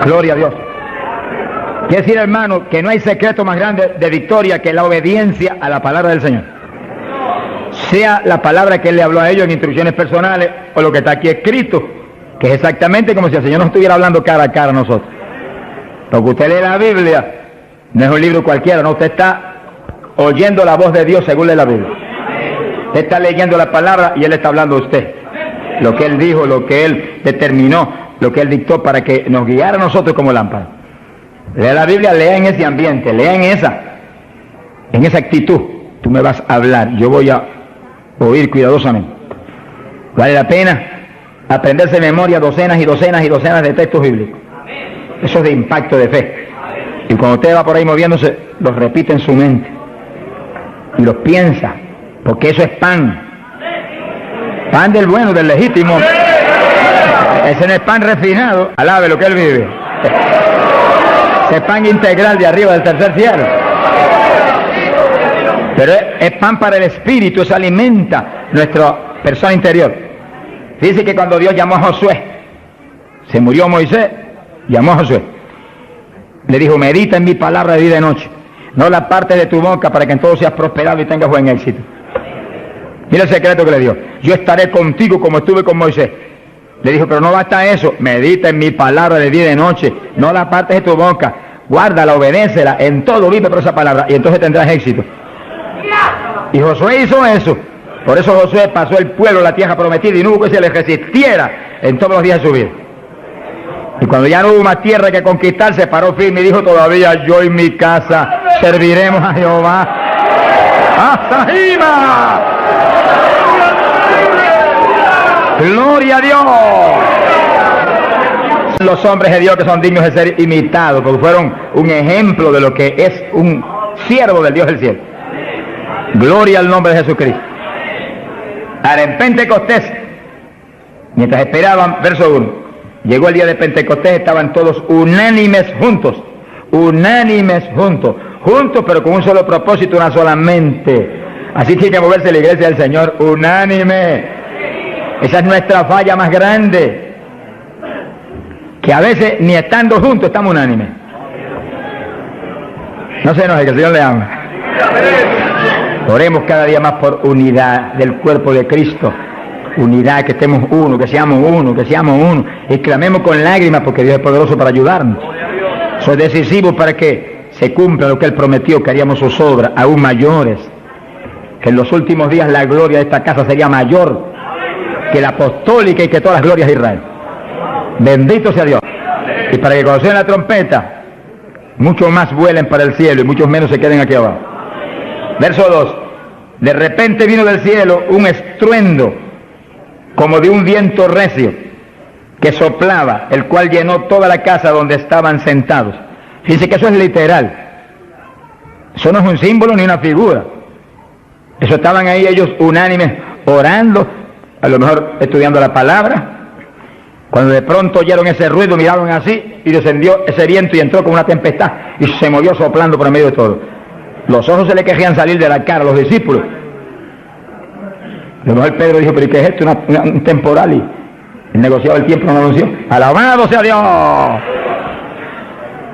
Gloria a Dios. Quiere decir, hermano, que no hay secreto más grande de victoria que la obediencia a la palabra del Señor. Sea la palabra que Él le habló a ellos en instrucciones personales o lo que está aquí escrito, que es exactamente como si el Señor nos estuviera hablando cara a cara a nosotros. Porque usted lee la Biblia, no es un libro cualquiera, no, usted está oyendo la voz de Dios según lee la Biblia. Usted está leyendo la palabra y Él está hablando a usted. Lo que Él dijo, lo que Él determinó, lo que Él dictó para que nos guiara a nosotros como lámpara. Lea la Biblia, lea en ese ambiente, lea en esa actitud. Tú me vas a hablar, yo voy a oír cuidadosamente. Vale la pena aprenderse de memoria docenas y docenas y docenas de textos bíblicos. Eso es de impacto de fe. Y cuando usted va por ahí moviéndose, los repite en su mente y los piensa, porque eso es pan del bueno, del legítimo. Ese no es pan refinado, alabe lo que Él vive. Ese pan integral de arriba del tercer cielo. Pero es pan para el espíritu, eso alimenta nuestra persona interior. Dice que cuando Dios llamó a Josué, se murió Moisés, llamó a Josué, le dijo: medita en mi palabra de día y de noche, no la parte de tu boca, para que en todo seas prosperado y tengas buen éxito. Mira el secreto que le dio: yo estaré contigo como estuve con Moisés. Le dijo: pero no basta eso, medita en mi palabra de día y de noche, no la partes de tu boca, guárdala, obedécela, en todo vive por esa palabra, y entonces tendrás éxito. Y Josué hizo eso. Por eso Josué pasó el pueblo a la tierra prometida y no hubo que se le resistiera en todos los días de su vida. Y cuando ya no hubo más tierra que conquistar, se paró firme y dijo: todavía yo y mi casa serviremos a Jehová hasta arriba. Gloria a Dios. Los hombres de Dios que son dignos de ser imitados, porque fueron un ejemplo de lo que es un siervo del Dios del cielo. Gloria al nombre de Jesucristo. Ahora, en Pentecostés, mientras esperaban, verso 1, llegó el día de Pentecostés, estaban todos unánimes juntos, pero con un solo propósito, una sola mente. Así tiene que moverse la iglesia del Señor, unánime. Esa es nuestra falla más grande, que a veces ni estando juntos estamos unánimes. No se enoje, que el Señor le ama. Oremos cada día más por unidad del cuerpo de Cristo, unidad, que estemos uno, que seamos uno, y clamemos con lágrimas, porque Dios es poderoso para ayudarnos. Eso es decisivo para que se cumpla lo que Él prometió, que haríamos sus obras aún mayores, que en los últimos días la gloria de esta casa sería mayor que la apostólica y que todas las glorias de Israel. Bendito sea Dios. Y para que cuando suene la trompeta, muchos más vuelen para el cielo y muchos menos se queden aquí abajo. Verso 2. De repente vino del cielo un estruendo como de un viento recio que soplaba, el cual llenó toda la casa donde estaban sentados. Fíjense que eso es literal. Eso no es un símbolo ni una figura. Eso estaban ahí ellos unánimes orando, a lo mejor estudiando la palabra, cuando de pronto oyeron ese ruido, miraron así y descendió ese viento y entró como una tempestad y se movió soplando por el medio de todo. Los ojos se le querían salir de la cara a los discípulos. A lo mejor Pedro dijo: pero ¿qué es esto? Un temporal, y el negociado del tiempo no lo anunció. Alabado sea Dios.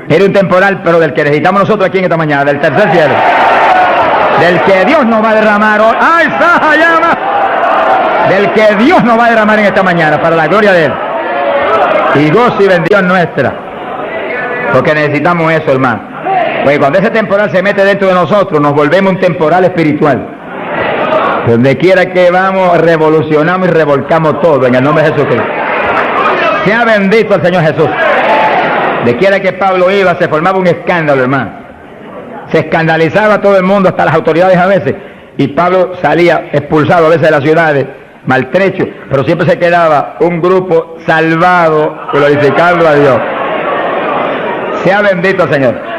Era un temporal, pero del que necesitamos nosotros aquí en esta mañana, del tercer cielo, del que Dios nos va a derramar hoy. ¡Ay, Saja llama! Del que Dios nos va a derramar en esta mañana para la gloria de Él y gozo y bendición nuestra, porque necesitamos eso, hermano. Porque cuando ese temporal se mete dentro de nosotros, nos volvemos un temporal espiritual. Donde quiera que vamos, revolucionamos y revolcamos todo en el nombre de Jesucristo. Sea bendito el Señor Jesús. De quiera que Pablo iba, se formaba un escándalo, hermano. Se escandalizaba a todo el mundo, hasta las autoridades a veces. Y Pablo salía expulsado a veces de las ciudades, maltrecho, pero siempre se quedaba un grupo salvado, glorificando a Dios. Sea bendito el Señor.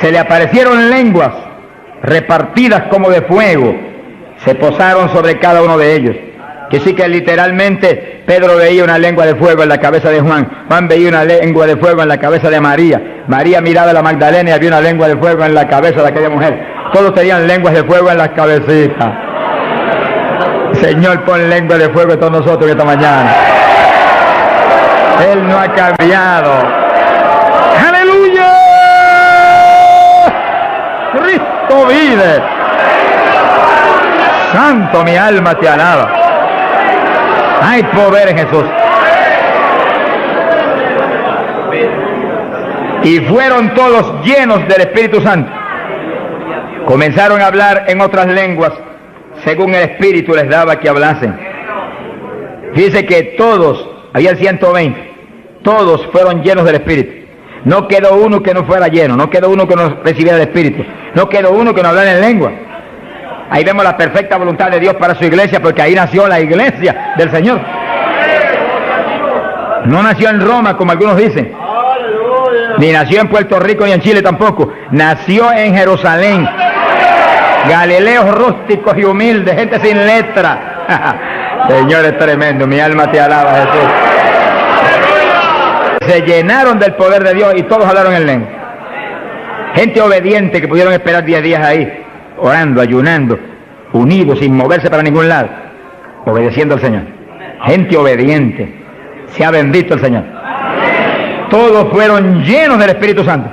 Se le aparecieron lenguas repartidas como de fuego, se posaron sobre cada uno de ellos. Que sí que literalmente Pedro veía una lengua de fuego en la cabeza de Juan, Juan veía una lengua de fuego en la cabeza de María, María miraba a la Magdalena y había una lengua de fuego en la cabeza de aquella mujer. Todos tenían lenguas de fuego en las cabecitas. Señor, pon lengua de fuego en todos nosotros esta mañana. Él no ha cambiado. Cristo vive. Santo, mi alma te alaba. Hay poder en Jesús. Y fueron todos llenos del Espíritu Santo. Comenzaron a hablar en otras lenguas, según el Espíritu les daba que hablasen. Dice que todos, había 120, todos fueron llenos del Espíritu. No quedó uno que no fuera lleno, no quedó uno que no recibiera el Espíritu, no quedó uno que no hablara en lengua. Ahí vemos la perfecta voluntad de Dios para su iglesia, porque ahí nació la iglesia del Señor. No nació en Roma, como algunos dicen, ni nació en Puerto Rico ni en Chile tampoco. Nació en Jerusalén. Galileos rústicos y humildes, gente sin letra. Señor, es tremendo, mi alma te alaba, Jesús. Se llenaron del poder de Dios y todos hablaron en lengua. Gente obediente que pudieron esperar 10 días ahí, orando, ayunando, unidos, sin moverse para ningún lado, obedeciendo al Señor. Gente obediente. Sea bendito el Señor. Todos fueron llenos del Espíritu Santo.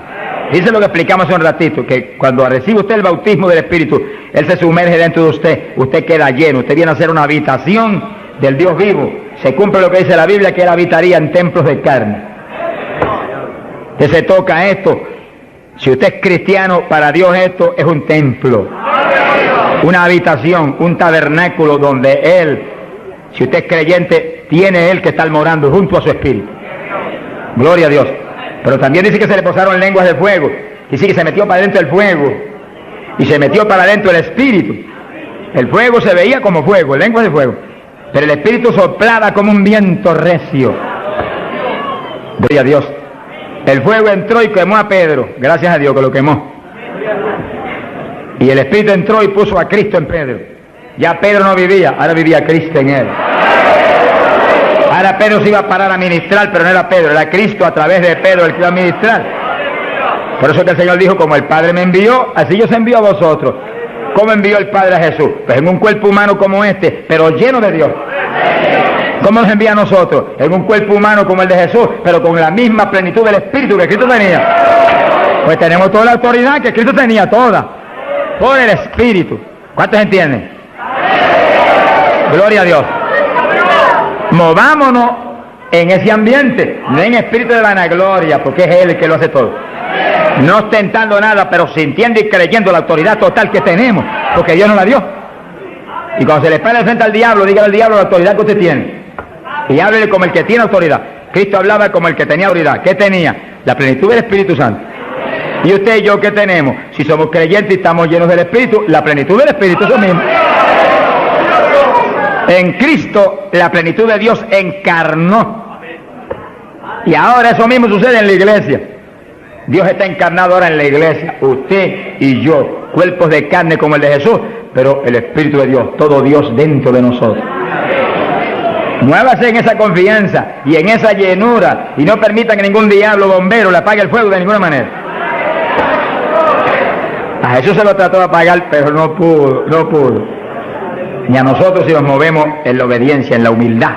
Dice lo que explicamos hace un ratito, que cuando recibe usted el bautismo del Espíritu, Él se sumerge dentro de usted, usted queda lleno, usted viene a ser una habitación del Dios vivo. Se cumple lo que dice la Biblia, que Él habitaría en templos de carne. Usted se toca esto. Si usted es cristiano, para Dios esto es un templo, una habitación, un tabernáculo donde Él, si usted es creyente, tiene Él que estar morando junto a su Espíritu. Gloria a Dios. Pero también dice que se le posaron lenguas de fuego. Dice que se metió para adentro el fuego y se metió para adentro el Espíritu. El fuego se veía como fuego, lenguas de fuego, pero el Espíritu soplaba como un viento recio. Gloria a Dios. El fuego entró y quemó a Pedro. Gracias a Dios que lo quemó. Y el Espíritu entró y puso a Cristo en Pedro. Ya Pedro no vivía, ahora vivía Cristo en él. Ahora Pedro se iba a parar a ministrar, pero no era Pedro, era Cristo a través de Pedro el que iba a ministrar. Por eso que el Señor dijo, como el Padre me envió, así yo os envío a vosotros. ¿Cómo envió el Padre a Jesús? Pues en un cuerpo humano como este, pero lleno de Dios. ¿Cómo nos envía a nosotros? En un cuerpo humano como el de Jesús, pero con la misma plenitud del Espíritu que Cristo tenía. Pues tenemos toda la autoridad que Cristo tenía, toda, por el Espíritu. ¿Cuántos entienden? Gloria a Dios. Movámonos en ese ambiente, no en espíritu de vanagloria, porque es Él el que lo hace todo. No ostentando nada, pero sintiendo y creyendo la autoridad total que tenemos, porque Dios nos la dio. Y cuando se le pare frente al diablo, dígale al diablo la autoridad que usted tiene. Y háblele como el que tiene autoridad. Cristo hablaba como el que tenía autoridad. ¿Qué tenía? La plenitud del Espíritu Santo. ¿Y usted y yo qué tenemos? Si somos creyentes y estamos llenos del Espíritu, la plenitud del Espíritu, eso mismo. En Cristo la plenitud de Dios encarnó. Y ahora eso mismo sucede en la iglesia. Dios está encarnado ahora en la iglesia, usted y yo, cuerpos de carne como el de Jesús, pero el Espíritu de Dios, todo Dios dentro de nosotros. Muévase en esa confianza y en esa llenura y no permita que ningún diablo bombero le apague el fuego de ninguna manera. A Jesús se lo trató de apagar, pero no pudo. Ni a nosotros si nos movemos en la obediencia, en la humildad,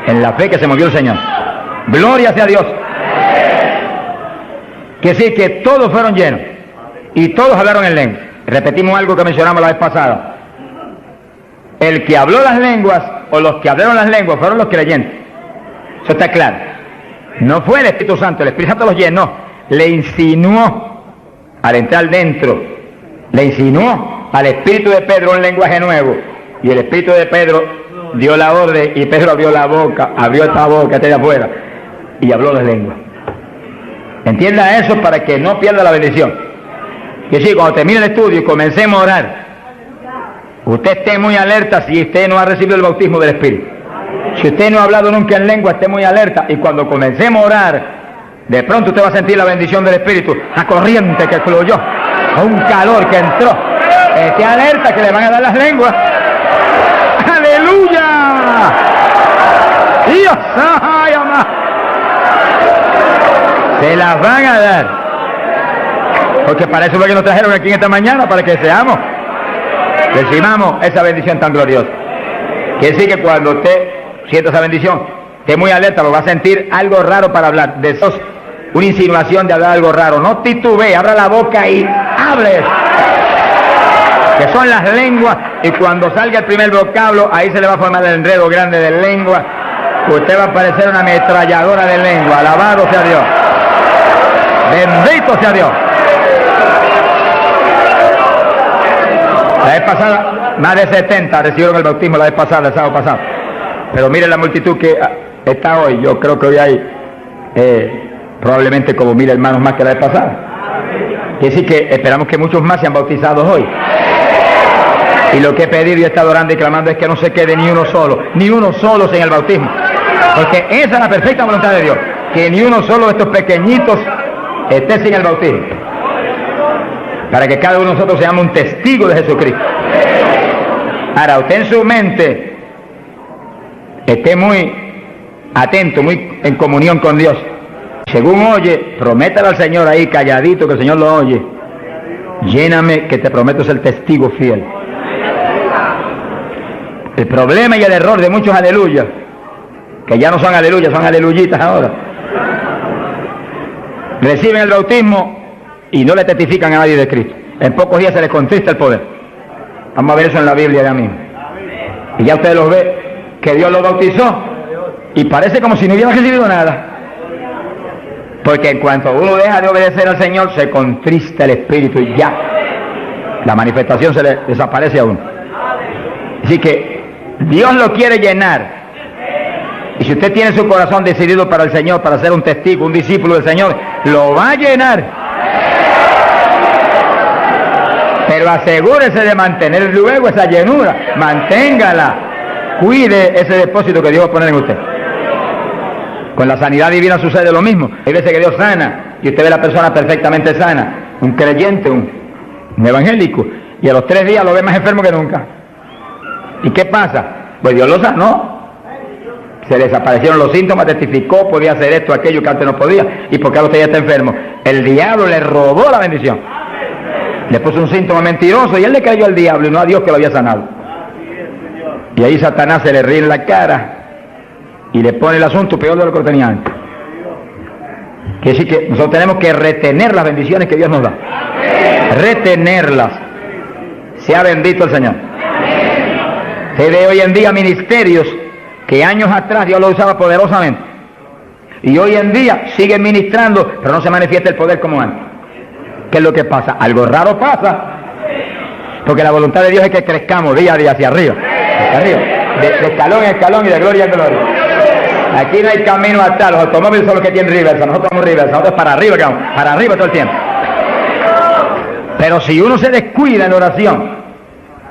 en la fe que se movió el Señor. Gloria sea a Dios. Que sí, que todos fueron llenos y todos hablaron en lengua. Repetimos algo que mencionamos la vez pasada. El que habló las lenguas o los que hablaron las lenguas fueron los creyentes. Eso está claro. No fue el Espíritu Santo, el Espíritu Santo los llenó, le insinuó al entrar dentro, le insinuó al Espíritu de Pedro un lenguaje nuevo. Y el Espíritu de Pedro dio la orden y Pedro abrió la boca, abrió esta boca, esta de afuera, y habló las lenguas. Entienda eso para que no pierda la bendición. Que sí, cuando termine el estudio y comencemos a orar, usted esté muy alerta si usted no ha recibido el bautismo del Espíritu. Si usted no ha hablado nunca en lengua, esté muy alerta. Y cuando comencemos a orar, de pronto usted va a sentir la bendición del Espíritu, la corriente que fluyó, un calor que entró. Esté alerta que le van a dar las lenguas. ¡Aleluya! ¡Dios! ¡Ay, amá! Se las van a dar. Porque para eso es lo que nos trajeron aquí en esta mañana, para que seamos, recibamos esa bendición tan gloriosa. Quiere decir que cuando usted sienta esa bendición, esté muy alerta, lo va a sentir algo raro para hablar. De esos, una insinuación de hablar algo raro. No titubee, abra la boca y hable. que son las lenguas, y cuando salga el primer vocablo, ahí se le va a formar el enredo grande de lengua. Usted va a parecer una ametralladora de lengua. Alabado sea Dios. Bendito sea Dios. La vez pasada, más de 70 recibieron el bautismo la vez pasada, el sábado pasado. Pero miren la multitud que está hoy. Yo creo que hoy hay probablemente como 1000 hermanos más que la vez pasada. Quiere decir que esperamos que muchos más sean bautizados hoy. Y lo que he pedido y he estado orando y clamando es que no se quede ni uno solo sin el bautismo. Porque esa es la perfecta voluntad de Dios, que ni uno solo de estos pequeñitos esté sin el bautismo. Para que cada uno de nosotros seamos un testigo de Jesucristo. Ahora, usted en su mente esté muy atento, muy en comunión con Dios. Según oye, prométale al Señor ahí calladito que el Señor lo oye. Lléname que te prometo ser testigo fiel. El problema y el error de muchos aleluyas, que ya no son aleluyas, son aleluyitas ahora, reciben el bautismo y no le testifican a nadie de Cristo. En pocos días se les contrista el poder. Vamos a ver eso en la Biblia ya mismo. Y ya ustedes los ven que Dios los bautizó y parece como si no hubiera recibido nada. Porque en cuanto uno deja de obedecer al Señor, se contrista el Espíritu y ya la manifestación se le desaparece a uno. Así que Dios lo quiere llenar. Y si usted tiene su corazón decidido para el Señor, para ser un testigo, un discípulo del Señor, lo va a llenar. Pero asegúrese de mantener luego esa llenura. Manténgala. Cuide ese depósito que Dios va a poner en usted. Con la sanidad divina sucede lo mismo. Hay veces que Dios sana y usted ve a la persona perfectamente sana, un creyente, un evangélico, y a los 3 días lo ve más enfermo que nunca. ¿Y qué pasa? Pues Dios lo sanó. Se desaparecieron los síntomas, testificó, podía hacer esto, aquello que antes no podía. ¿Y por qué usted ya está enfermo? El diablo le robó la bendición. Le puso un síntoma mentiroso y él le creyó al diablo y no a Dios que lo había sanado. Y ahí Satanás se le ríe en la cara y le pone el asunto peor de lo que lo tenía antes. Quiere decir que nosotros tenemos que retener las bendiciones que Dios nos da. Retenerlas. Sea bendito el Señor. Se ve hoy en día ministerios que años atrás Dios lo usaba poderosamente. Y hoy en día siguen ministrando, pero no se manifiesta el poder como antes. ¿Qué es lo que pasa? Algo raro pasa. Porque la voluntad de Dios es que crezcamos día a día hacia arriba. Hacia arriba. De escalón en escalón y de gloria en gloria. Aquí no hay camino atrás. Los automóviles son los que tienen reversa. Nosotros vamos reversa. Nosotros para arriba, para arriba todo el tiempo. Pero si uno se descuida en la oración,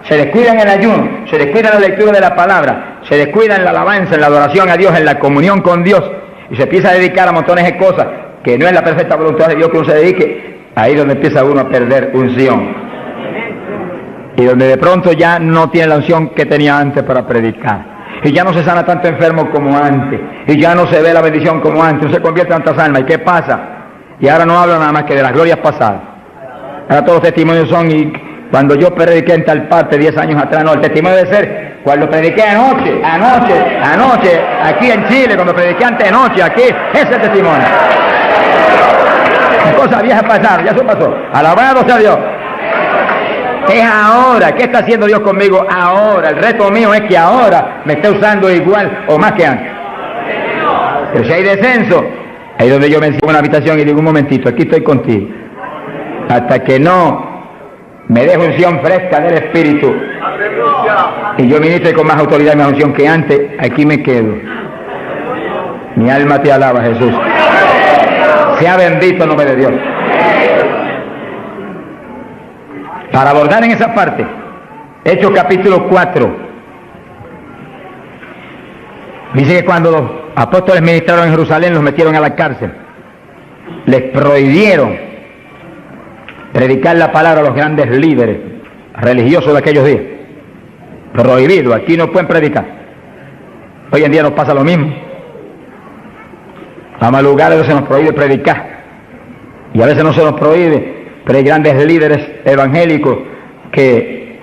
se descuida en el ayuno, se descuida en la lectura de la palabra, se descuida en la alabanza, en la adoración a Dios, en la comunión con Dios, y se empieza a dedicar a montones de cosas que no es la perfecta voluntad de Dios que uno se dedique, ahí es donde empieza uno a perder unción. Y donde de pronto ya no tiene la unción que tenía antes para predicar. Y ya no se sana tanto enfermo como antes. Y ya no se ve la bendición como antes. No se convierte en tantas almas. ¿Y qué pasa? Y ahora no hablo nada más que de las glorias pasadas. Ahora todos los testimonios son, y cuando yo prediqué en tal parte 10 años atrás, no, el testimonio debe ser cuando prediqué anoche, aquí en Chile, cuando prediqué antes de noche, aquí, ese es el testimonio. Las cosas viejas pasaron, ya eso pasó. Alabado sea Dios. Es ahora. ¿Qué está haciendo Dios conmigo ahora? El reto mío es que ahora me esté usando igual o más que antes. Pero si hay descenso, ahí donde yo me encierro en una habitación y digo, un momentito, aquí estoy contigo. Hasta que no me deje unción fresca del Espíritu y yo ministre con más autoridad y más unción que antes, aquí me quedo. Mi alma te alaba, Jesús. Sea bendito el nombre de Dios. Para abordar en esa parte, Hechos capítulo 4, dice que cuando los apóstoles ministraron en Jerusalén, los metieron a la cárcel, les prohibieron predicar la palabra a los grandes líderes religiosos de aquellos días. Prohibido, aquí no pueden predicar. Hoy en día nos pasa lo mismo. Vamos a lugares donde se nos prohíbe predicar y a veces no se nos prohíbe, pero hay grandes líderes evangélicos que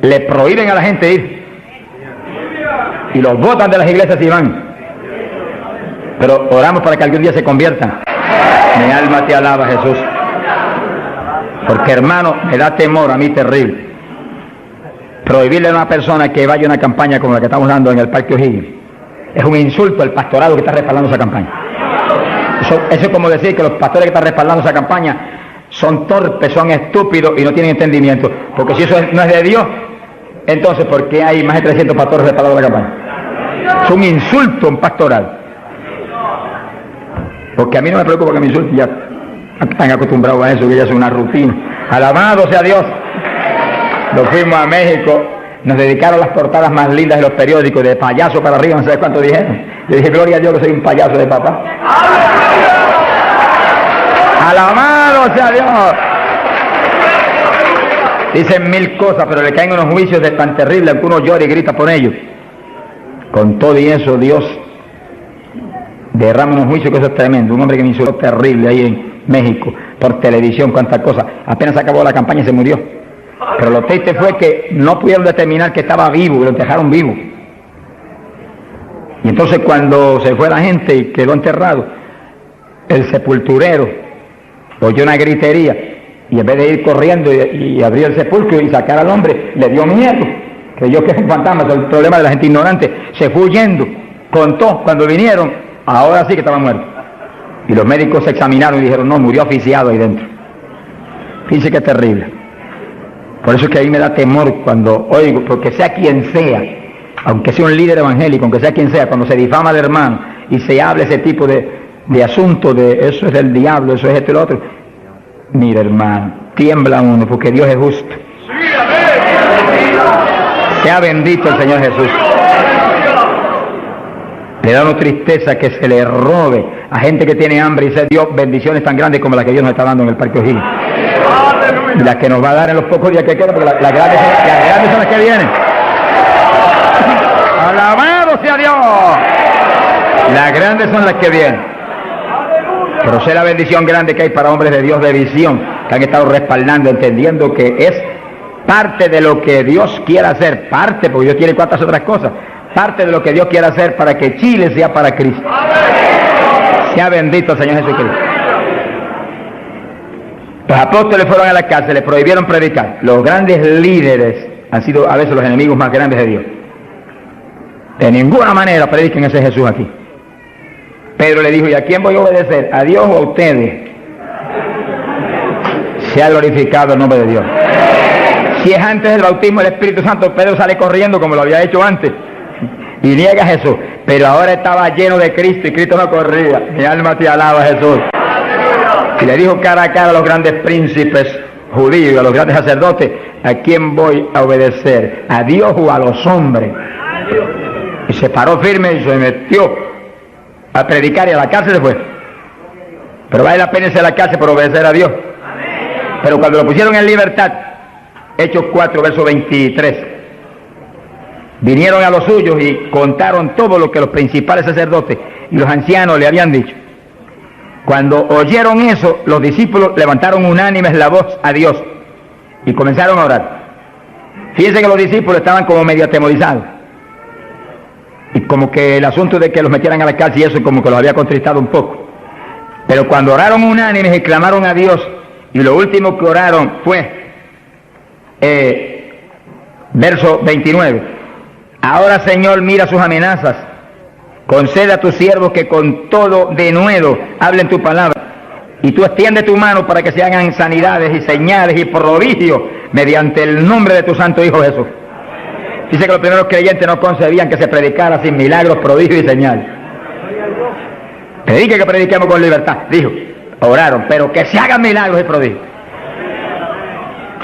le prohíben a la gente ir y los botan de las iglesias y van. Pero oramos para que algún día se conviertan. Mi alma te alaba, Jesús. Porque hermano, me da temor a mí terrible prohibirle a una persona que vaya a una campaña como la que estamos dando en el Parque O'Higgins es un insulto al pastorado que está respaldando esa campaña. Eso es como decir que los pastores que están respaldando esa campaña son torpes, son estúpidos y no tienen entendimiento. Porque si eso no es de Dios, entonces ¿por qué hay más de 300 pastores respaldando la campaña? Es un insulto a un pastoral. Porque a mí no me preocupa que me insulten, ya están acostumbrados a eso, que ya es una rutina. Alabado sea Dios. Nos fuimos a México, nos dedicaron las portadas más lindas de los periódicos, de payaso para arriba, no sé cuánto dijeron. Yo dije, gloria a Dios que soy un payaso de papá. Alabado sea Dios. Dicen mil cosas, pero le caen unos juicios de tan terribles que uno llora y grita por ellos. Con todo y eso, Dios derrama unos juicios que eso es tremendo. Un hombre que me insultó terrible ahí en México, por televisión, cuántas cosas. Apenas acabó la campaña y se murió. Pero lo triste fue que no pudieron determinar que estaba vivo, y lo enterraron vivo. Y entonces cuando se fue la gente y quedó enterrado, el sepulturero oyó una gritería y en vez de ir corriendo y abrir el sepulcro y sacar al hombre, le dio miedo. Creyó que es un fantasma, es el problema de la gente ignorante. Se fue huyendo, contó cuando vinieron, ahora sí que estaba muerto. Y los médicos se examinaron y dijeron, no, murió asfixiado ahí dentro. Fíjense que es terrible. Por eso es que a mí me da temor cuando oigo, porque sea quien sea, aunque sea un líder evangélico, aunque sea quien sea, cuando se difama al hermano y se hable ese tipo de asunto, de eso es del diablo, eso es esto y lo otro, mira hermano, tiembla uno, porque Dios es justo. Sea bendito el Señor Jesús. Le da una tristeza que se le robe a gente que tiene hambre y sed Dios bendiciones tan grandes como las que Dios nos está dando en el Parque O'Higgins. Y las que nos va a dar en los pocos días que quedan, porque las grandes son las que vienen. ¡Alabado sea Dios! Las grandes son las que vienen. Pero sé la bendición grande que hay para hombres de Dios de visión, que han estado respaldando, entendiendo que es parte de lo que Dios quiere hacer, parte, porque Dios quiere cuantas otras cosas, parte de lo que Dios quiere hacer para que Chile sea para Cristo. Sea bendito el Señor Jesucristo. Los apóstoles fueron a la cárcel, les prohibieron predicar. Los grandes líderes han sido a veces los enemigos más grandes de Dios. De ninguna manera prediquen ese Jesús aquí. Pedro le dijo, ¿y a quién voy a obedecer? ¿A Dios o a ustedes? Sea glorificado el nombre de Dios. Si es antes del bautismo del Espíritu Santo, Pedro sale corriendo como lo había hecho antes y niega a Jesús. Pero ahora estaba lleno de Cristo y Cristo no corría. Mi alma te alaba, Jesús. Y le dijo cara a cara a los grandes príncipes judíos, a los grandes sacerdotes, ¿a quién voy a obedecer? ¿A Dios o a los hombres? Y se paró firme y se metió a predicar y a la cárcel se fue. Pero vale la pena irse a la cárcel por obedecer a Dios. Pero cuando lo pusieron en libertad, Hechos 4, verso 23, vinieron a los suyos y contaron todo lo que los principales sacerdotes y los ancianos le habían dicho. Cuando oyeron eso, los discípulos levantaron unánimes la voz a Dios y comenzaron a orar. Fíjense que los discípulos estaban como medio atemorizados. Y como que el asunto de que los metieran a la cárcel y eso como que los había contristado un poco. Pero cuando oraron unánimes y clamaron a Dios, y lo último que oraron fue, verso 29, ahora Señor mira sus amenazas, concede a tus siervos que con todo denuedo hablen tu palabra, y tú extiende tu mano para que se hagan sanidades y señales y prodigios mediante el nombre de tu santo Hijo Jesús. Dice que los primeros creyentes no concebían que se predicara sin milagros, prodigios y señales. Predique que prediquemos con libertad, dijo. Oraron, pero que se hagan milagros y prodigios.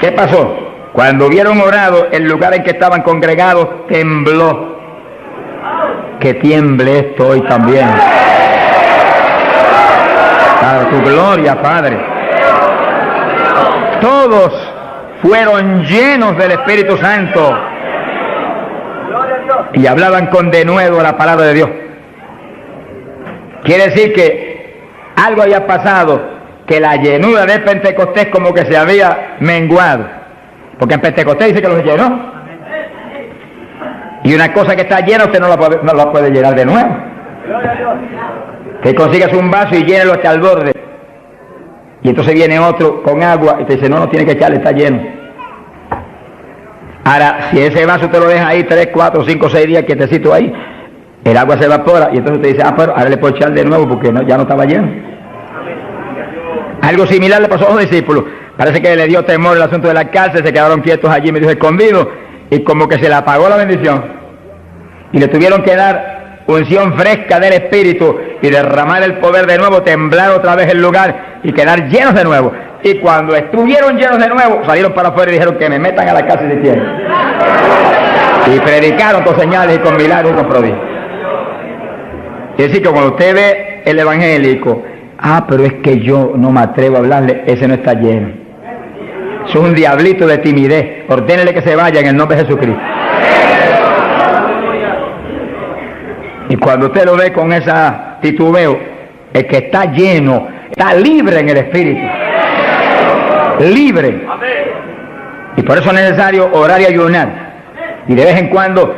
¿Qué pasó? Cuando hubieron orado, el lugar en que estaban congregados tembló. Que tiemble esto hoy también. Para tu gloria, Padre. Todos fueron llenos del Espíritu Santo y hablaban con denuedo la palabra de Dios. Quiere decir que algo había pasado, que la llenura de Pentecostés como que se había menguado, porque en Pentecostés dice que los llenó, y una cosa que está llena usted no la puede llenar de nuevo. Que consigas un vaso y llénelo hasta el borde, y entonces viene otro con agua y te dice no tiene que echarle, está lleno. Ahora, si ese vaso te lo deja ahí 3, 4, 5, 6 días quietecito ahí, el agua se evapora y entonces usted dice, pero ahora le puedo echar de nuevo porque no, ya no estaba lleno. Algo similar le pasó a los discípulos. Parece que le dio temor el asunto de la cárcel, se quedaron quietos allí, medio escondidos, y como que se le apagó la bendición. Y le tuvieron que dar unción fresca del Espíritu y derramar el poder de nuevo, temblar otra vez el lugar y quedar llenos de nuevo. Y cuando estuvieron llenos de nuevo, salieron para afuera y dijeron que me metan a la cárcel si quieren. Y predicaron con señales y con milagros y con prodigios. Es decir, que cuando usted ve el evangélico, pero es que yo no me atrevo a hablarle, ese no está lleno. Eso es un diablito de timidez. Ordénele que se vaya en el nombre de Jesucristo. Y cuando usted lo ve con esa titubeo, el que está lleno, está libre en el Espíritu. Libre. Y por eso es necesario orar y ayunar. Y de vez en cuando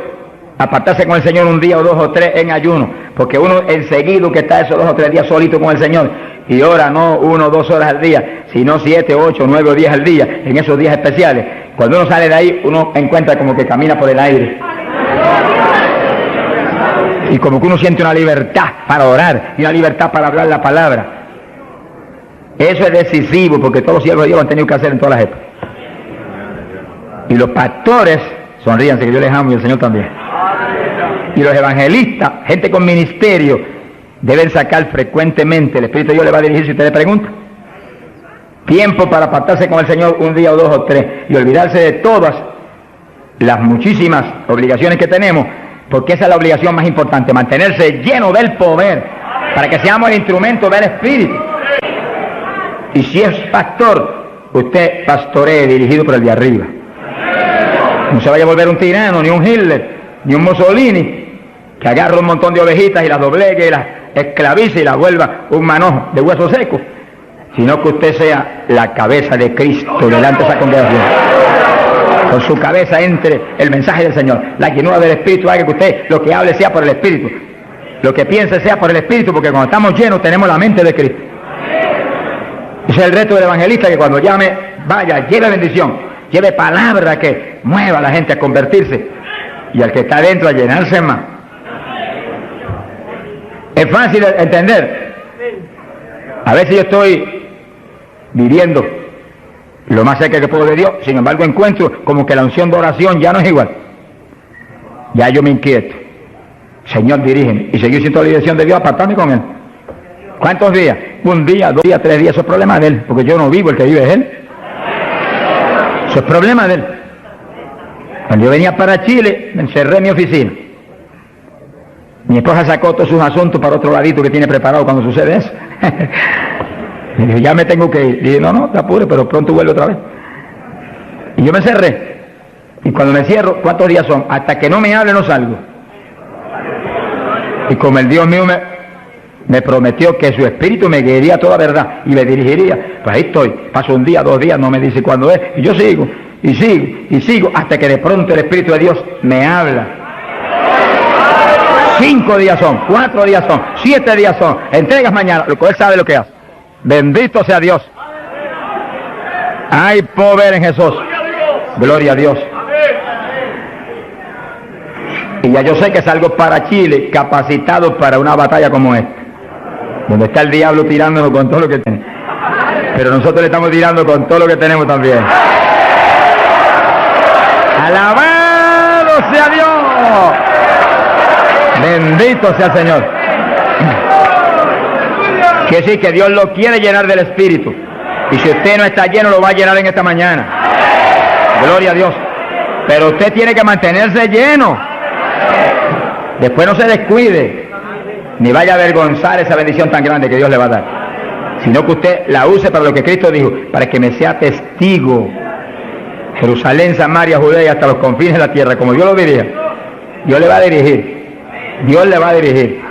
apartarse con el Señor un día o 2 o 3 en ayuno. Porque uno enseguida que está esos 2 o 3 días solito con el Señor y ora no 1 o 2 horas al día, sino 7, 8, 9 o 10 al día, en esos días especiales. Cuando uno sale de ahí, uno encuentra como que camina por el aire. Y como que uno siente una libertad para orar y una libertad para hablar la palabra. Eso es decisivo porque todos los siervos de Dios lo han tenido que hacer en todas las épocas. Y los pastores, sonríanse que yo les amo y el Señor también. Y los evangelistas, gente con ministerio, deben sacar frecuentemente, el Espíritu de Dios le va a dirigir si usted le pregunta, tiempo para apartarse con el Señor un día o 2 o 3 y olvidarse de todas las muchísimas obligaciones que tenemos, porque esa es la obligación más importante, mantenerse lleno del poder para que seamos el instrumento del Espíritu. Y si es pastor, usted pastoree dirigido por el de arriba. No se vaya a volver un tirano, ni un Hitler, ni un Mussolini, que agarra un montón de ovejitas y las doblegue y las esclavice y las vuelva un manojo de huesos secos, sino que usted sea la cabeza de Cristo delante de esa congregación. Con su cabeza entre el mensaje del Señor. La llenura del Espíritu haga que usted lo que hable sea por el Espíritu, lo que piense sea por el Espíritu, porque cuando estamos llenos tenemos la mente de Cristo. Ese es el reto del evangelista, que cuando llame, vaya, lleve bendición, lleve palabra que mueva a la gente a convertirse y al que está adentro a llenarse más. Es fácil de entender. A veces yo estoy viviendo lo más cerca que puedo de Dios, sin embargo encuentro como que la unción de oración ya no es igual. Ya yo me inquieto. Señor, dirígeme. Y seguir siendo la dirección de Dios, apartarme con Él. ¿Cuántos días? 1 día, 2 días, 3 días, eso es problema de Él, porque yo no vivo, el que vive es Él. Eso es problema de Él. Cuando yo venía para Chile, me encerré en mi oficina. Mi esposa sacó todos sus asuntos para otro ladito que tiene preparado cuando sucede eso. Y dije, ya me tengo que ir. Y dije, no, te apures, pero pronto vuelvo otra vez. Y yo me encerré. Y cuando me cierro, ¿cuántos días son? Hasta que no me hable no salgo. Y como el Dios mío me prometió que su espíritu me guiaría a toda verdad y me dirigiría, pues ahí estoy. Paso 1 día, 2 días, no me dice cuándo es. Y yo sigo, y sigo, y sigo, hasta que de pronto el Espíritu de Dios me habla. 5 días son, 4 días son, 7 días son, entregas mañana, lo que Él sabe lo que hace. Bendito sea Dios. Hay poder en Jesús. Gloria a Dios. Y ya yo sé que salgo para Chile capacitado para una batalla como esta, donde está el diablo tirándonos con todo lo que tenemos. Pero nosotros le estamos tirando con todo lo que tenemos también. ¡Alabado sea Dios! Bendito sea el Señor. Que sí, que Dios lo quiere llenar del Espíritu. Y si usted no está lleno, lo va a llenar en esta mañana. Gloria a Dios. Pero usted tiene que mantenerse lleno. Después no se descuide, ni vaya a avergonzar esa bendición tan grande que Dios le va a dar. Sino que usted la use para lo que Cristo dijo, para que me sea testigo. Jerusalén, Samaria, Judea, hasta los confines de la tierra, como Dios lo dirija. Dios le va a dirigir. Dios le va a dirigir.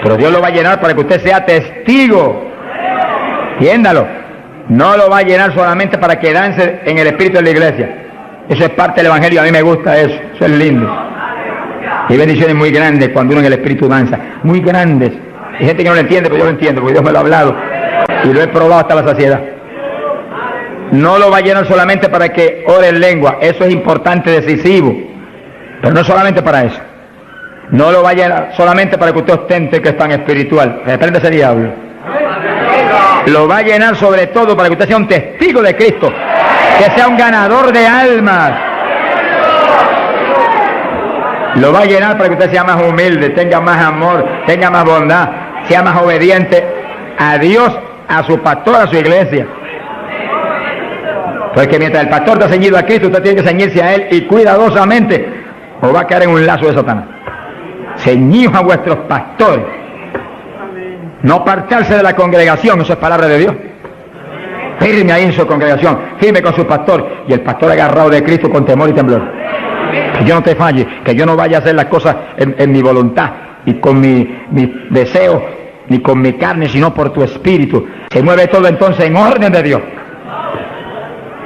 Pero Dios lo va a llenar para que usted sea testigo. Entiéndalo. No lo va a llenar solamente para que dance en el espíritu de la iglesia. Eso es parte del evangelio, a mí me gusta eso. Eso es lindo. Hay bendiciones muy grandes cuando uno en el espíritu danza. Muy grandes. Hay gente que no lo entiende, pero yo lo entiendo, porque Dios me lo ha hablado. Y lo he probado hasta la saciedad. no lo va a llenar solamente para que ore en lengua, eso es importante, decisivo, pero no solamente para eso. No lo va a llenar solamente para que usted ostente que es tan espiritual, reprende ese diablo. Lo va a llenar sobre todo para que usted sea un testigo de Cristo, que sea un ganador de almas. Lo va a llenar para que usted sea más humilde, tenga más amor, tenga más bondad, sea más obediente a Dios, a su pastor, a su iglesia. Porque mientras el pastor está ceñido a Cristo, usted tiene que ceñirse a Él y cuidadosamente, o va a caer en un lazo de Satanás. Ceñidos a vuestros pastores. No apartarse de la congregación, eso es palabra de Dios. Firme ahí en su congregación, firme con su pastor, y el pastor agarrado de Cristo con temor y temblor. Que yo no te falle, que yo no vaya a hacer las cosas en mi voluntad y con mis deseos, ni con mi carne, sino por tu espíritu. Se mueve todo entonces en orden de Dios.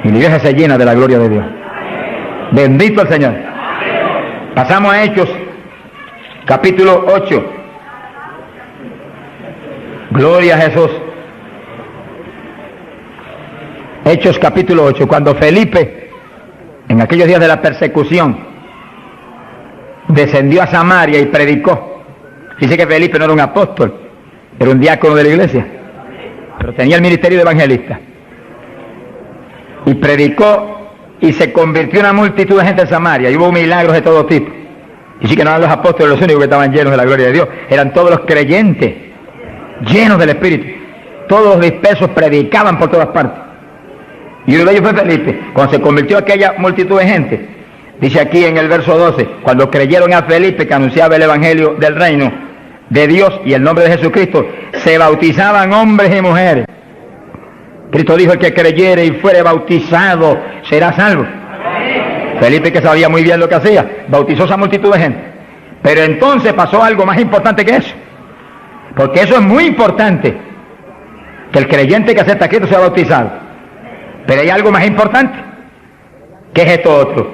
Y la iglesia se llena de la gloria de Dios. Bendito el Señor. Pasamos a Hechos, capítulo 8. Gloria a Jesús. Hechos capítulo 8, cuando Felipe, en aquellos días de la persecución, descendió a Samaria y predicó. Dice que Felipe no era un apóstol, era un diácono de la iglesia, pero tenía el ministerio de evangelista. Y predicó y se convirtió una multitud de gente en Samaria, y hubo milagros de todo tipo. Y sí que no eran los apóstoles los únicos que estaban llenos de la gloria de Dios, eran todos los creyentes, llenos del Espíritu. Todos los dispersos predicaban por todas partes. Y uno de ellos fue Felipe. Cuando se convirtió aquella multitud de gente, dice aquí en el verso 12, cuando creyeron a Felipe que anunciaba el evangelio del reino de Dios y el nombre de Jesucristo, se bautizaban hombres y mujeres. Cristo dijo: el que creyere y fuere bautizado será salvo. Felipe, que sabía muy bien lo que hacía, bautizó a esa multitud de gente. Pero entonces pasó algo más importante que eso, porque eso es muy importante, que el creyente que acepta a Cristo sea bautizado. Pero hay algo más importante, que es esto otro.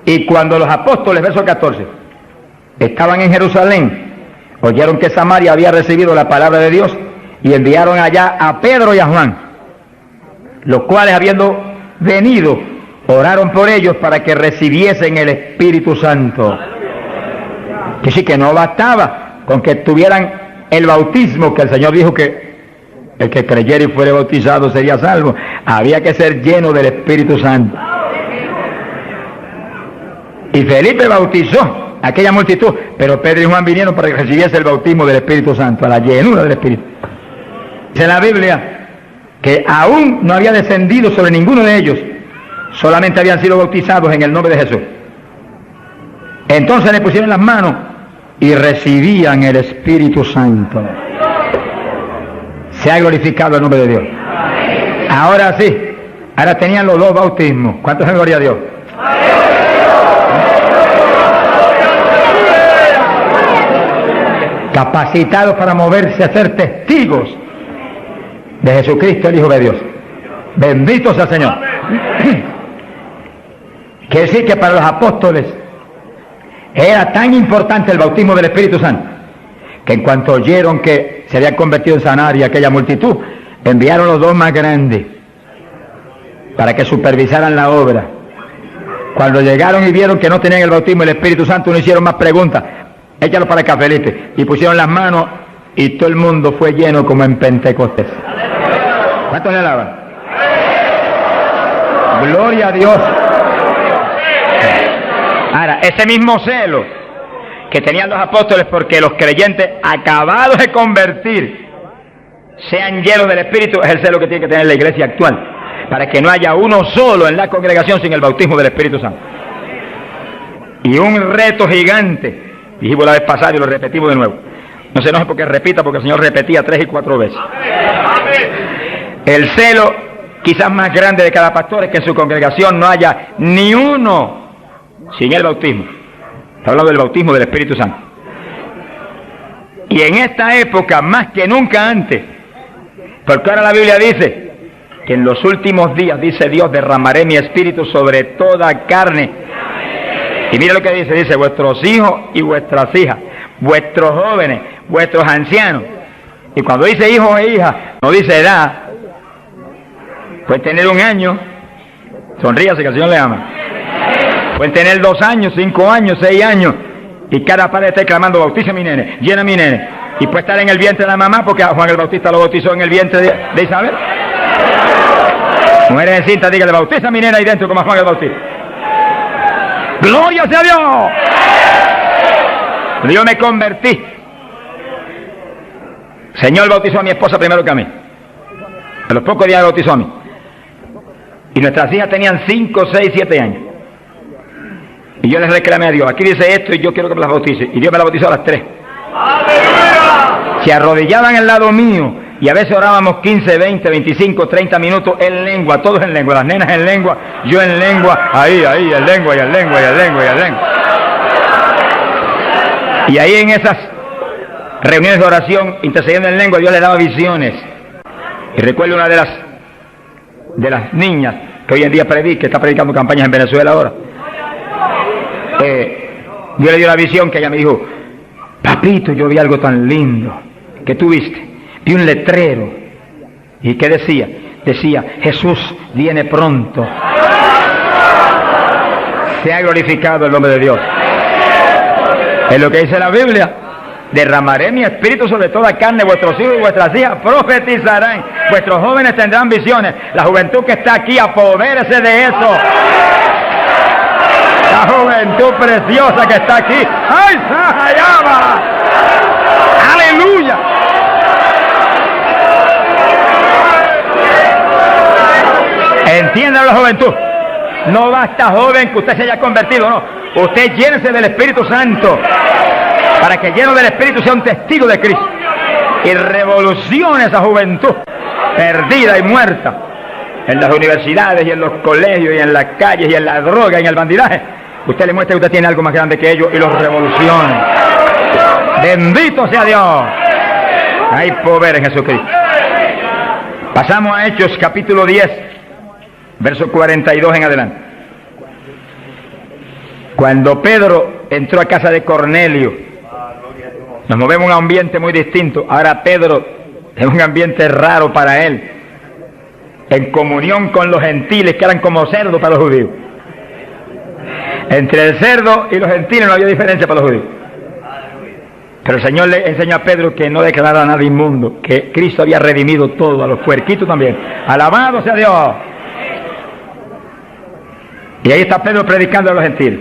Y cuando los apóstoles, verso 14, estaban en Jerusalén, oyeron que Samaria había recibido la palabra de Dios, y enviaron allá a Pedro y a Juan, los cuales, habiendo venido, oraron por ellos para que recibiesen el Espíritu Santo. Que sí, que no bastaba con que tuvieran el bautismo, que el Señor dijo que el que creyera y fuere bautizado sería salvo. Había que ser lleno del Espíritu Santo. Y Felipe bautizó a aquella multitud, pero Pedro y Juan vinieron para que recibiese el bautismo del Espíritu Santo, a la llenura del Espíritu. Dice la Biblia que aún no había descendido sobre ninguno de ellos, solamente habían sido bautizados en el nombre de Jesús. Entonces le pusieron las manos y recibían el Espíritu Santo. Se ha glorificado el nombre de Dios. Ahora sí, ahora tenían los dos bautismos. ¿Cuántos en gloria a Dios? Capacitados para moverse a ser testigos de Jesucristo, el Hijo de Dios. Bendito sea el Señor. Quiere decir que para los apóstoles era tan importante el bautismo del Espíritu Santo, que en cuanto oyeron que se había convertido en Samaria aquella multitud, enviaron los dos más grandes para que supervisaran la obra. Cuando llegaron y vieron que no tenían el bautismo del Espíritu Santo, no hicieron más preguntas. Échalo para acá, Felipe. Y pusieron las manos y todo el mundo fue lleno como en Pentecostés. ¿Cuántos le alaban? Gloria a Dios. Ahora, ese mismo celo que tenían los apóstoles porque los creyentes acabados de convertir sean llenos del Espíritu, es el celo que tiene que tener la iglesia actual, para que no haya uno solo en la congregación sin el bautismo del Espíritu Santo. Y un reto gigante, dijimos la vez pasada y lo repetimos de nuevo. No se enoje porque repita, porque el Señor repetía 3 y 4 veces. El celo quizás más grande de cada pastor es que en su congregación no haya ni uno sin el bautismo. Está hablando del bautismo del Espíritu Santo. Y en esta época, más que nunca antes, porque ahora la Biblia dice que en los últimos días, dice Dios, derramaré mi espíritu sobre toda carne. Y mira lo que dice, vuestros hijos y vuestras hijas, vuestros jóvenes, vuestros ancianos. Y cuando dice hijos e hijas, no dice edad, Pueden tener 1 año, sonríase que el Señor le ama. Pueden tener 2 años, 5 años, 6 años, y cada padre está clamando, bautiza a mi nene, llena a mi nene. Y puede estar en el vientre de la mamá, porque a Juan el Bautista lo bautizó en el vientre de Isabel. Mujeres en cinta, dígale, bautiza a mi nena ahí dentro como a Juan el Bautista. ¡Gloria sea a Dios! Yo me convertí. El Señor bautizó a mi esposa primero que a mí. A los pocos días bautizó a mí. Y nuestras hijas tenían 5, 6, 7 años. Y yo les reclamé a Dios, aquí dice esto y yo quiero que me las bautice. Y Dios me las bautizó a las 3. ¡Aleluya! Se arrodillaban al lado mío y a veces orábamos 15, 20, 25, 30 minutos en lengua, todos en lengua, las nenas en lengua, yo en lengua, ahí, en lengua, y en lengua, y en lengua, y en lengua. Y ahí en esas reuniones de oración, intercediendo en lengua, Dios le daba visiones. Y recuerdo una de las niñas que hoy en día está predicando campañas en Venezuela ahora. Dios le dio la visión que ella me dijo, papito, yo vi algo tan lindo. ¿Qué tú viste? Vi un letrero. ¿Y qué decía? Decía, Jesús viene pronto. Sea glorificado el nombre de Dios. Es lo que dice la Biblia. Derramaré mi espíritu sobre toda carne, vuestros hijos y vuestras hijas profetizarán, vuestros jóvenes tendrán visiones. La juventud que está aquí, apodérese de eso. La juventud preciosa que está aquí. ¡Ay, Sahayama! ¡Aleluya! Entiendan la juventud. No basta, joven, que usted se haya convertido, no. Usted llénese del Espíritu Santo, para que lleno del Espíritu sea un testigo de Cristo y revolucione esa juventud perdida y muerta en las universidades y en los colegios y en las calles y en la droga y en el bandidaje. Usted le muestra que usted tiene algo más grande que ellos y los revolucione. Bendito sea Dios. Hay poder en Jesucristo. Pasamos a Hechos capítulo 10, verso 42 en adelante. Cuando Pedro entró a casa de Cornelio, nos movemos en un ambiente muy distinto. Ahora Pedro es un ambiente raro para él, en comunión con los gentiles que eran como cerdos para los judíos. Entre el cerdo y los gentiles no había diferencia para los judíos. Pero el Señor le enseñó a Pedro que no declarara nada inmundo, que Cristo había redimido todo, a los puerquitos también. Alabado sea Dios. Y ahí está Pedro predicando a los gentiles.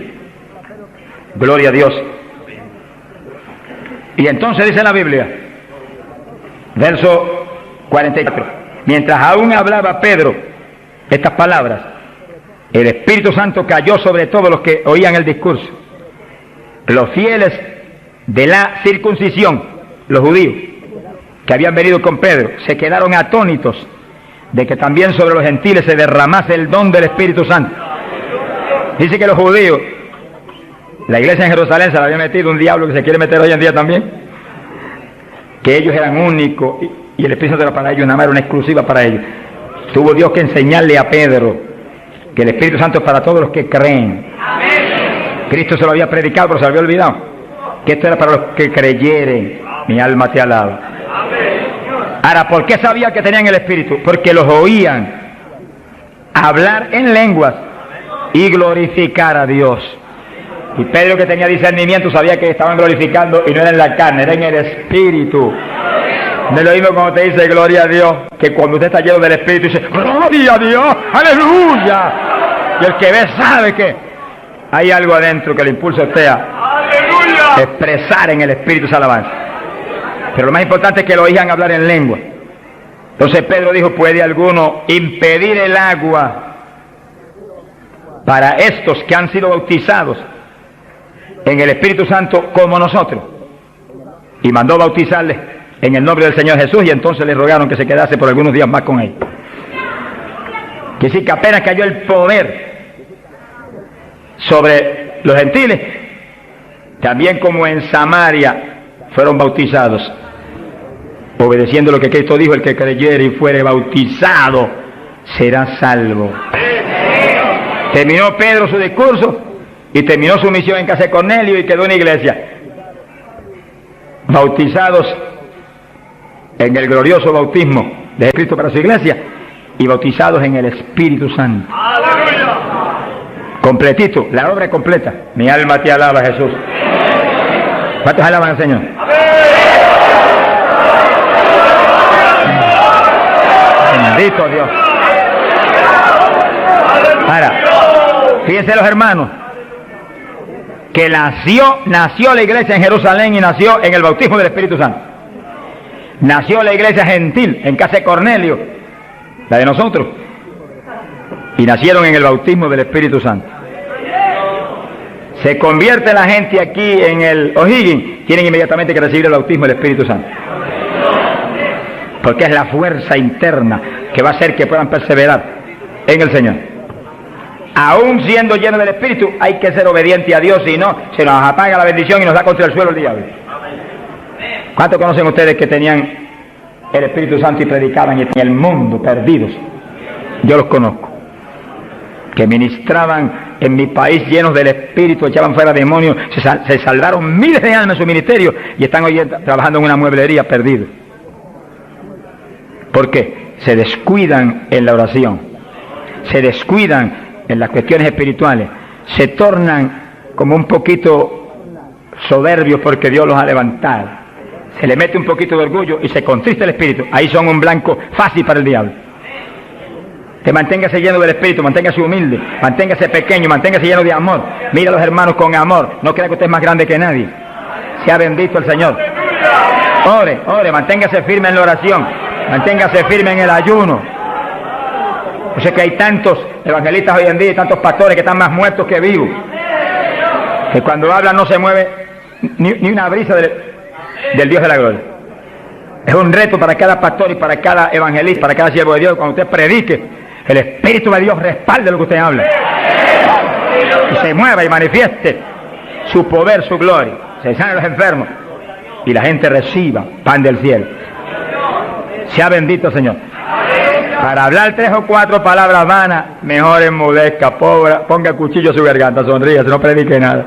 Gloria a Dios. Y entonces dice la Biblia, verso 44, mientras aún hablaba Pedro estas palabras, el Espíritu Santo cayó sobre todos los que oían el discurso. Los fieles de la circuncisión, los judíos, que habían venido con Pedro, se quedaron atónitos de que también sobre los gentiles se derramase el don del Espíritu Santo. Dice que los judíos, la iglesia en Jerusalén se la había metido un diablo que se quiere meter hoy en día también, que ellos eran únicos y el Espíritu Santo era para ellos, nada más era una exclusiva para ellos. Tuvo Dios que enseñarle a Pedro que el Espíritu Santo es para todos los que creen. Amén. Cristo se lo había predicado, pero se lo había olvidado, que esto era para los que creyeren. Mi alma te alaba. Ahora, ¿por qué sabía que tenían el Espíritu? Porque los oían hablar en lenguas y glorificar a Dios. Y Pedro, que tenía discernimiento, sabía que estaban glorificando y no era en la carne, era en el Espíritu. No es lo mismo cuando te dice gloria a Dios, que cuando usted está lleno del Espíritu dice gloria a Dios, aleluya. Y el que ve sabe que hay algo adentro que le impulsa a usted a expresar en el Espíritu esa alabanza. Pero lo más importante es que lo oigan hablar en lengua. Entonces Pedro dijo, ¿puede alguno impedir el agua para estos que han sido bautizados en el Espíritu Santo como nosotros? Y mandó bautizarles en el nombre del Señor Jesús, y entonces le rogaron que se quedase por algunos días más con él. Que sí, que apenas cayó el poder sobre los gentiles, también como en Samaria fueron bautizados, obedeciendo lo que Cristo dijo: el que creyere y fuere bautizado será salvo. Terminó Pedro su discurso y terminó su misión en casa de Cornelio y quedó una iglesia, bautizados en el glorioso bautismo de Cristo para su iglesia, y bautizados en el Espíritu Santo. ¡Aleluya! Completito, la obra es completa. Mi alma te alaba, Jesús. ¿Cuántos alaban al Señor? Bendito Dios. Ahora, fíjense los hermanos, que nació la iglesia en Jerusalén y nació en el bautismo del Espíritu Santo. Nació la iglesia gentil en casa de Cornelio, la de nosotros, y nacieron en el bautismo del Espíritu Santo. Se convierte la gente aquí en el O'Higgins, tienen inmediatamente que recibir el bautismo del Espíritu Santo, porque es la fuerza interna que va a hacer que puedan perseverar en el Señor. Aún siendo llenos del Espíritu, hay que ser obediente a Dios, si no, se nos apaga la bendición y nos da contra el suelo el diablo. ¿Cuántos conocen ustedes que tenían el Espíritu Santo y predicaban en el mundo perdidos? Yo los conozco, que ministraban en mi país llenos del Espíritu, echaban fuera demonios, se salvaron miles de almas en su ministerio y están hoy trabajando en una mueblería perdidos. ¿Por qué? Se descuidan en la oración, se descuidan en las cuestiones espirituales, se tornan como un poquito soberbios porque Dios los ha levantado, se le mete un poquito de orgullo y se contrista el espíritu. Ahí son un blanco fácil para el diablo. Que manténgase lleno del Espíritu, manténgase humilde, manténgase pequeño, manténgase lleno de amor. Mira a los hermanos con amor, no crea que usted es más grande que nadie. Sea bendito el Señor. Ore, manténgase firme en la oración, manténgase firme en el ayuno. Yo sé que hay tantos evangelistas hoy en día y tantos pastores que están más muertos que vivos, que cuando hablan no se mueve ni una brisa del Dios de la gloria. Es un reto para cada pastor y para cada evangelista, para cada siervo de Dios, cuando usted predique, el Espíritu de Dios respalde lo que usted habla y se mueva y manifieste su poder, su gloria, se sanen los enfermos y la gente reciba pan del cielo. Sea bendito, Señor. Para hablar 3 o 4 palabras vanas, mejor enmudezca, ponga el cuchillo a su garganta, sonríe, no predique nada.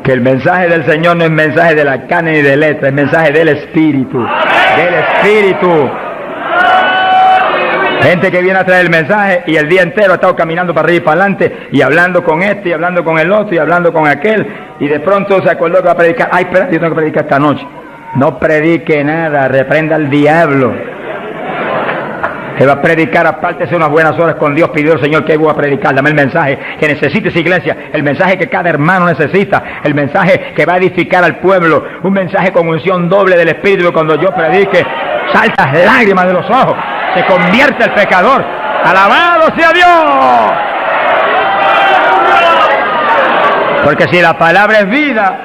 Que el mensaje del Señor no es mensaje de la carne ni de letra, es mensaje del Espíritu. Del Espíritu. Gente que viene a traer el mensaje y el día entero ha estado caminando para arriba y para adelante y hablando con este y hablando con el otro y hablando con aquel y de pronto se acordó que va a predicar. Ay, espera, yo tengo que predicar esta noche. No predique nada, reprenda al diablo. Que va a predicar, apártese unas buenas horas con Dios, pidió al Señor que voy a predicar, dame el mensaje que necesita esa iglesia, el mensaje que cada hermano necesita, el mensaje que va a edificar al pueblo, un mensaje con unción doble del Espíritu, que cuando yo predique, saltas lágrimas de los ojos, se convierte el pecador, alabado sea Dios. Porque si la palabra es vida,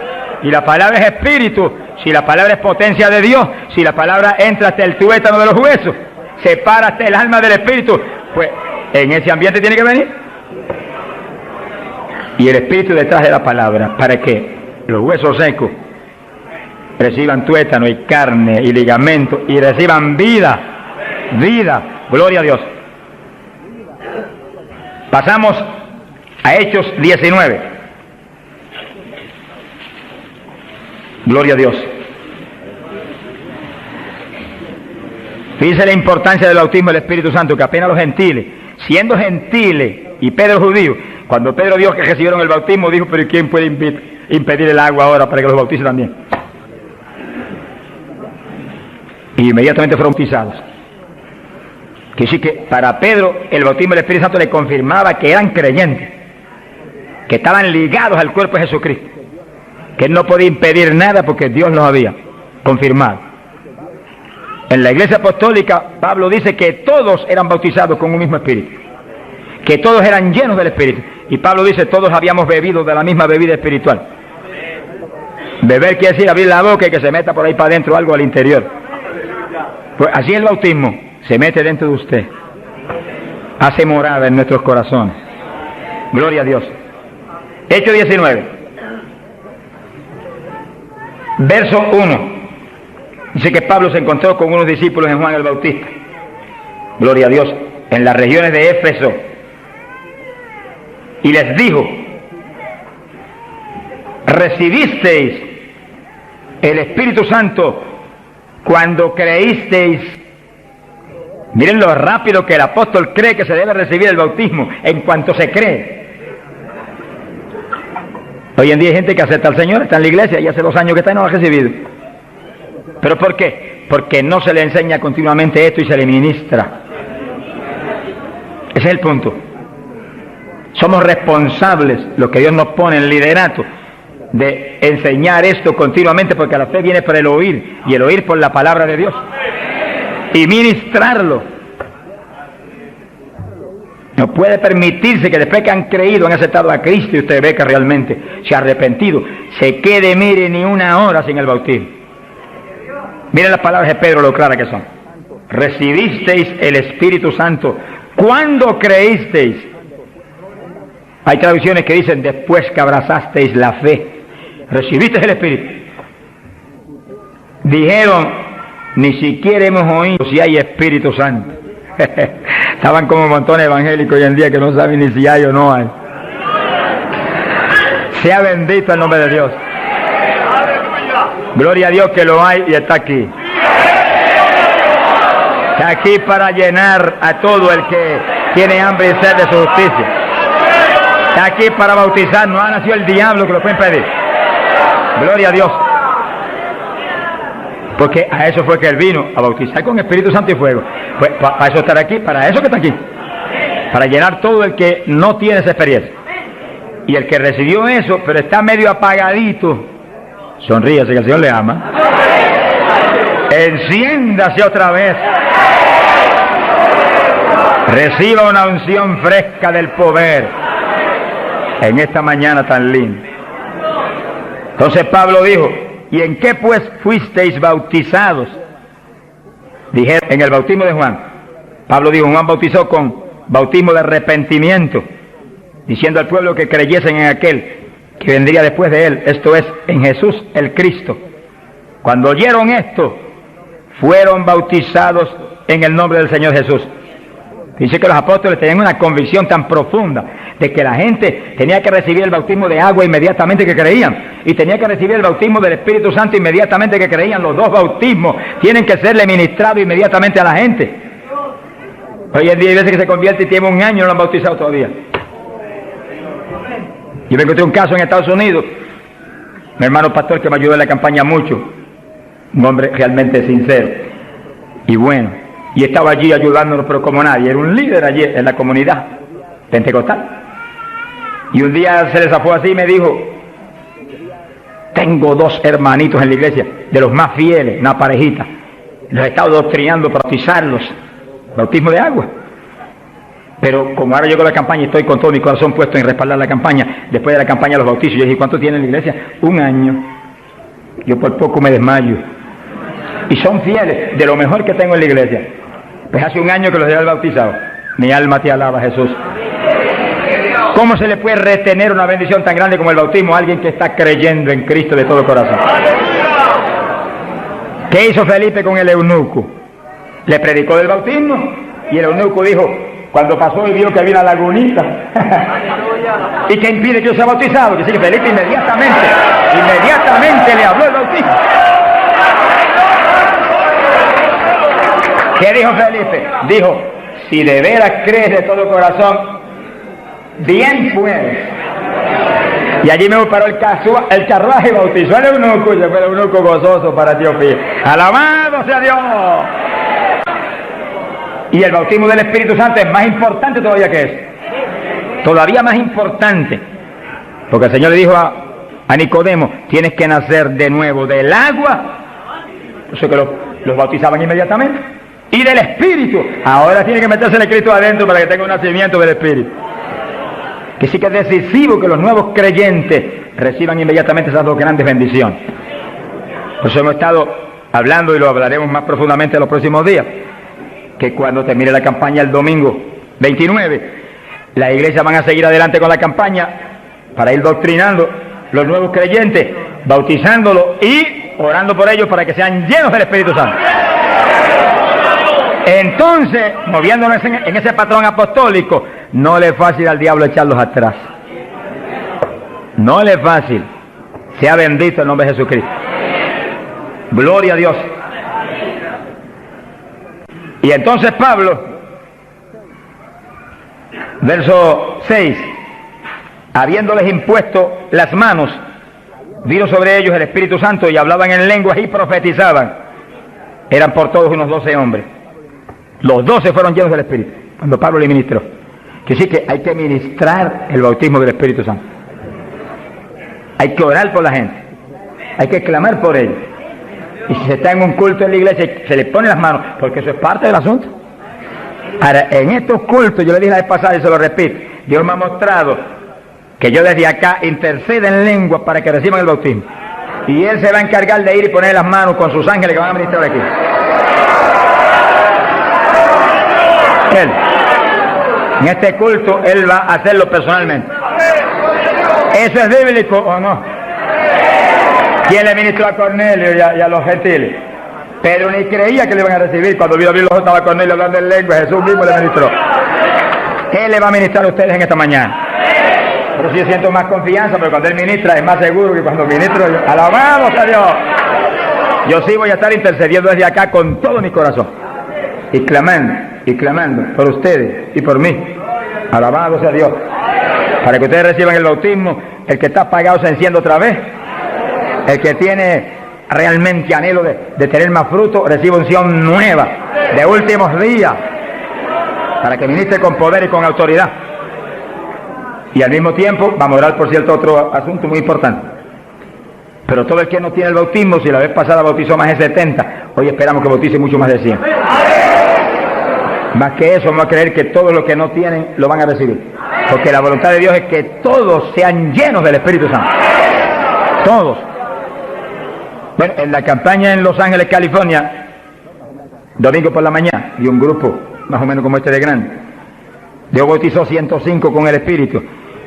y la palabra es espíritu, si la palabra es potencia de Dios, si la palabra entra hasta el tuétano de los huesos, separa hasta el alma del espíritu, pues en ese ambiente tiene que venir. Y el espíritu detrás de la palabra, para que los huesos secos reciban tuétano y carne y ligamento y reciban vida, gloria a Dios. Pasamos a Hechos 19. Gloria a Dios. Fíjense la importancia del bautismo del Espíritu Santo, que apenas los gentiles, siendo gentiles y Pedro judío, cuando Pedro dijo que recibieron el bautismo, dijo, pero ¿quién puede impedir el agua ahora para que los bautice también? Y inmediatamente fueron bautizados. Que sí que para Pedro el bautismo del Espíritu Santo le confirmaba que eran creyentes, que estaban ligados al cuerpo de Jesucristo, que él no podía impedir nada porque Dios los había confirmado. En la iglesia apostólica, Pablo dice que todos eran bautizados con un mismo espíritu, que todos eran llenos del espíritu. Y Pablo dice, todos habíamos bebido de la misma bebida espiritual. Beber quiere decir abrir la boca y que se meta por ahí para adentro algo al interior. Pues así el bautismo se mete dentro de usted, hace morada en nuestros corazones. Gloria a Dios. Hechos 19, verso 1. Dice que Pablo se encontró con unos discípulos en Juan el Bautista, gloria a Dios, en las regiones de Éfeso, y les dijo, recibisteis el Espíritu Santo cuando creísteis Miren lo rápido que el apóstol cree que se debe recibir el bautismo, en cuanto se cree. Hoy en día hay gente que acepta al Señor, está en la iglesia y hace 2 años que está y no lo ha recibido. ¿Pero por qué? Porque no se le enseña continuamente esto y se le ministra. Ese es el punto. Somos responsables, los que Dios nos pone en liderato, de enseñar esto continuamente, porque la fe viene por el oír, y el oír por la palabra de Dios, y ministrarlo. No puede permitirse que después que han creído, han aceptado a Cristo, y usted ve que realmente se ha arrepentido, se quede, mire, ni una hora sin el bautismo. Miren las palabras de Pedro, lo claras que son. Recibisteis el Espíritu Santo cuando creísteis. Hay traducciones que dicen después que abrazasteis la fe. Recibisteis el Espíritu. Dijeron, ni siquiera hemos oído si hay Espíritu Santo. Estaban como montones evangélicos hoy en día que no saben ni si hay o no hay. Sea bendito el nombre de Dios. Gloria a Dios que lo hay y está aquí. Está aquí para llenar a todo el que tiene hambre y sed de su justicia. Está aquí para bautizar. No ha nacido el diablo que lo puede impedir. Gloria a Dios. Porque a eso fue que él vino, a bautizar con Espíritu Santo y fuego. Pues para eso estar aquí, para eso que está aquí. Para llenar todo el que no tiene esa experiencia. Y el que recibió eso, pero está medio apagadito, sonríase que el Señor le ama. Enciéndase otra vez. Reciba una unción fresca del poder en esta mañana tan linda. Entonces Pablo dijo, ¿y en qué pues fuisteis bautizados? Dijeron, en el bautismo de Juan. Pablo dijo, Juan bautizó con bautismo de arrepentimiento, diciendo al pueblo que creyesen en aquel que vendría después de él, esto es, en Jesús el Cristo. Cuando oyeron esto, fueron bautizados en el nombre del Señor Jesús. Dice que los apóstoles tenían una convicción tan profunda de que la gente tenía que recibir el bautismo de agua inmediatamente que creían, y tenía que recibir el bautismo del Espíritu Santo inmediatamente que creían. Los dos bautismos tienen que serle ministrados inmediatamente a la gente. Hoy en día hay veces que se convierte y tiene 1 año y no lo han bautizado todavía. Yo me encontré un caso en Estados Unidos, mi hermano pastor que me ayudó en la campaña mucho, un hombre realmente sincero y bueno, y estaba allí ayudándonos, pero como nadie, era un líder allí en la comunidad pentecostal. Y un día se le zafó así y me dijo, tengo 2 hermanitos en la iglesia, de los más fieles, una parejita, los he estado doctrinando para bautizarlos, bautismo de agua. Pero como ahora llegó la campaña y estoy con todo mi corazón puesto en respaldar la campaña, después de la campaña los bautizos, yo dije, ¿cuánto tiene en la iglesia? 1 año. Yo por poco me desmayo. Y son fieles, de lo mejor que tengo en la iglesia. Pues hace 1 año que los he bautizado. Mi alma te alaba, Jesús. ¿Cómo se le puede retener una bendición tan grande como el bautismo a alguien que está creyendo en Cristo de todo corazón? ¿Qué hizo Felipe con el eunuco? Le predicó del bautismo y el eunuco dijo, cuando pasó y vio que había una lagunita, ¿y qué impide que yo sea bautizado? Que sí, que Felipe inmediatamente le habló el bautismo. ¿Qué dijo Felipe? Dijo, si de veras crees de todo corazón, bien puedes. Y allí me paró el carruaje y bautizó al eunuco, y fue el eunuco gozoso para Dios. ¡Alabado sea Dios! Y el bautismo del Espíritu Santo es más importante todavía que eso. Todavía más importante. Porque el Señor le dijo a Nicodemo, tienes que nacer de nuevo del agua. Por eso que los bautizaban inmediatamente. Y del Espíritu. Ahora tiene que meterse el Cristo adentro para que tenga un nacimiento del Espíritu. Que sí que es decisivo que los nuevos creyentes reciban inmediatamente esas 2 grandes bendiciones. Por eso hemos estado hablando y lo hablaremos más profundamente en los próximos días. Que cuando termine la campaña el domingo 29, la iglesia van a seguir adelante con la campaña para ir doctrinando los nuevos creyentes, bautizándolos y orando por ellos para que sean llenos del Espíritu Santo. Entonces, moviéndonos en ese patrón apostólico, no le es fácil al diablo echarlos atrás. No le es fácil. Sea bendito el nombre de Jesucristo. Gloria a Dios. Y entonces Pablo, verso 6, habiéndoles impuesto las manos, vino sobre ellos el Espíritu Santo y hablaban en lenguas y profetizaban. Eran por todos unos 12 hombres. Los 12 fueron llenos del Espíritu cuando Pablo le ministró. Que sí que hay que ministrar el bautismo del Espíritu Santo. Hay que orar por la gente. Hay que clamar por ellos. Y si se está en un culto en la iglesia, se le pone las manos, porque eso es parte del asunto. Ahora, en estos cultos, yo le dije la vez pasada y se lo repito, Dios me ha mostrado que yo desde acá intercedo en lengua para que reciban el bautismo. Y Él se va a encargar de ir y poner las manos con sus ángeles que van a ministrar aquí. Él. En este culto, Él va a hacerlo personalmente. ¿Eso es bíblico o no? ¿Quién le ministró a Cornelio y a los gentiles? Pedro ni creía que le iban a recibir. Cuando vio abrir los ojos estaba Cornelio hablando en lengua. Jesús mismo le ministró. Él le va a ministrar a ustedes en esta mañana. Pero si yo siento más confianza, pero cuando Él ministra es más seguro que cuando ministro yo. ¡Alabamos a Dios! Yo sí voy a estar intercediendo desde acá con todo mi corazón. Y clamando por ustedes y por mí. Alabado sea Dios. Para que ustedes reciban el bautismo, el que está apagado se enciende otra vez. El que tiene realmente anhelo de tener más fruto, recibe unción nueva, de últimos días, para que ministre con poder y con autoridad. Y al mismo tiempo, vamos a orar por cierto otro asunto muy importante. Pero todo el que no tiene el bautismo, si la vez pasada bautizó más de 70, hoy esperamos que bautice mucho más de 100. Más que eso, vamos a creer que todos los que no tienen lo van a recibir. Porque la voluntad de Dios es que todos sean llenos del Espíritu Santo. Todos. Bueno, en la campaña en Los Ángeles, California, domingo por la mañana, y un grupo más o menos como este de grande, Dios bautizó 105 con el Espíritu.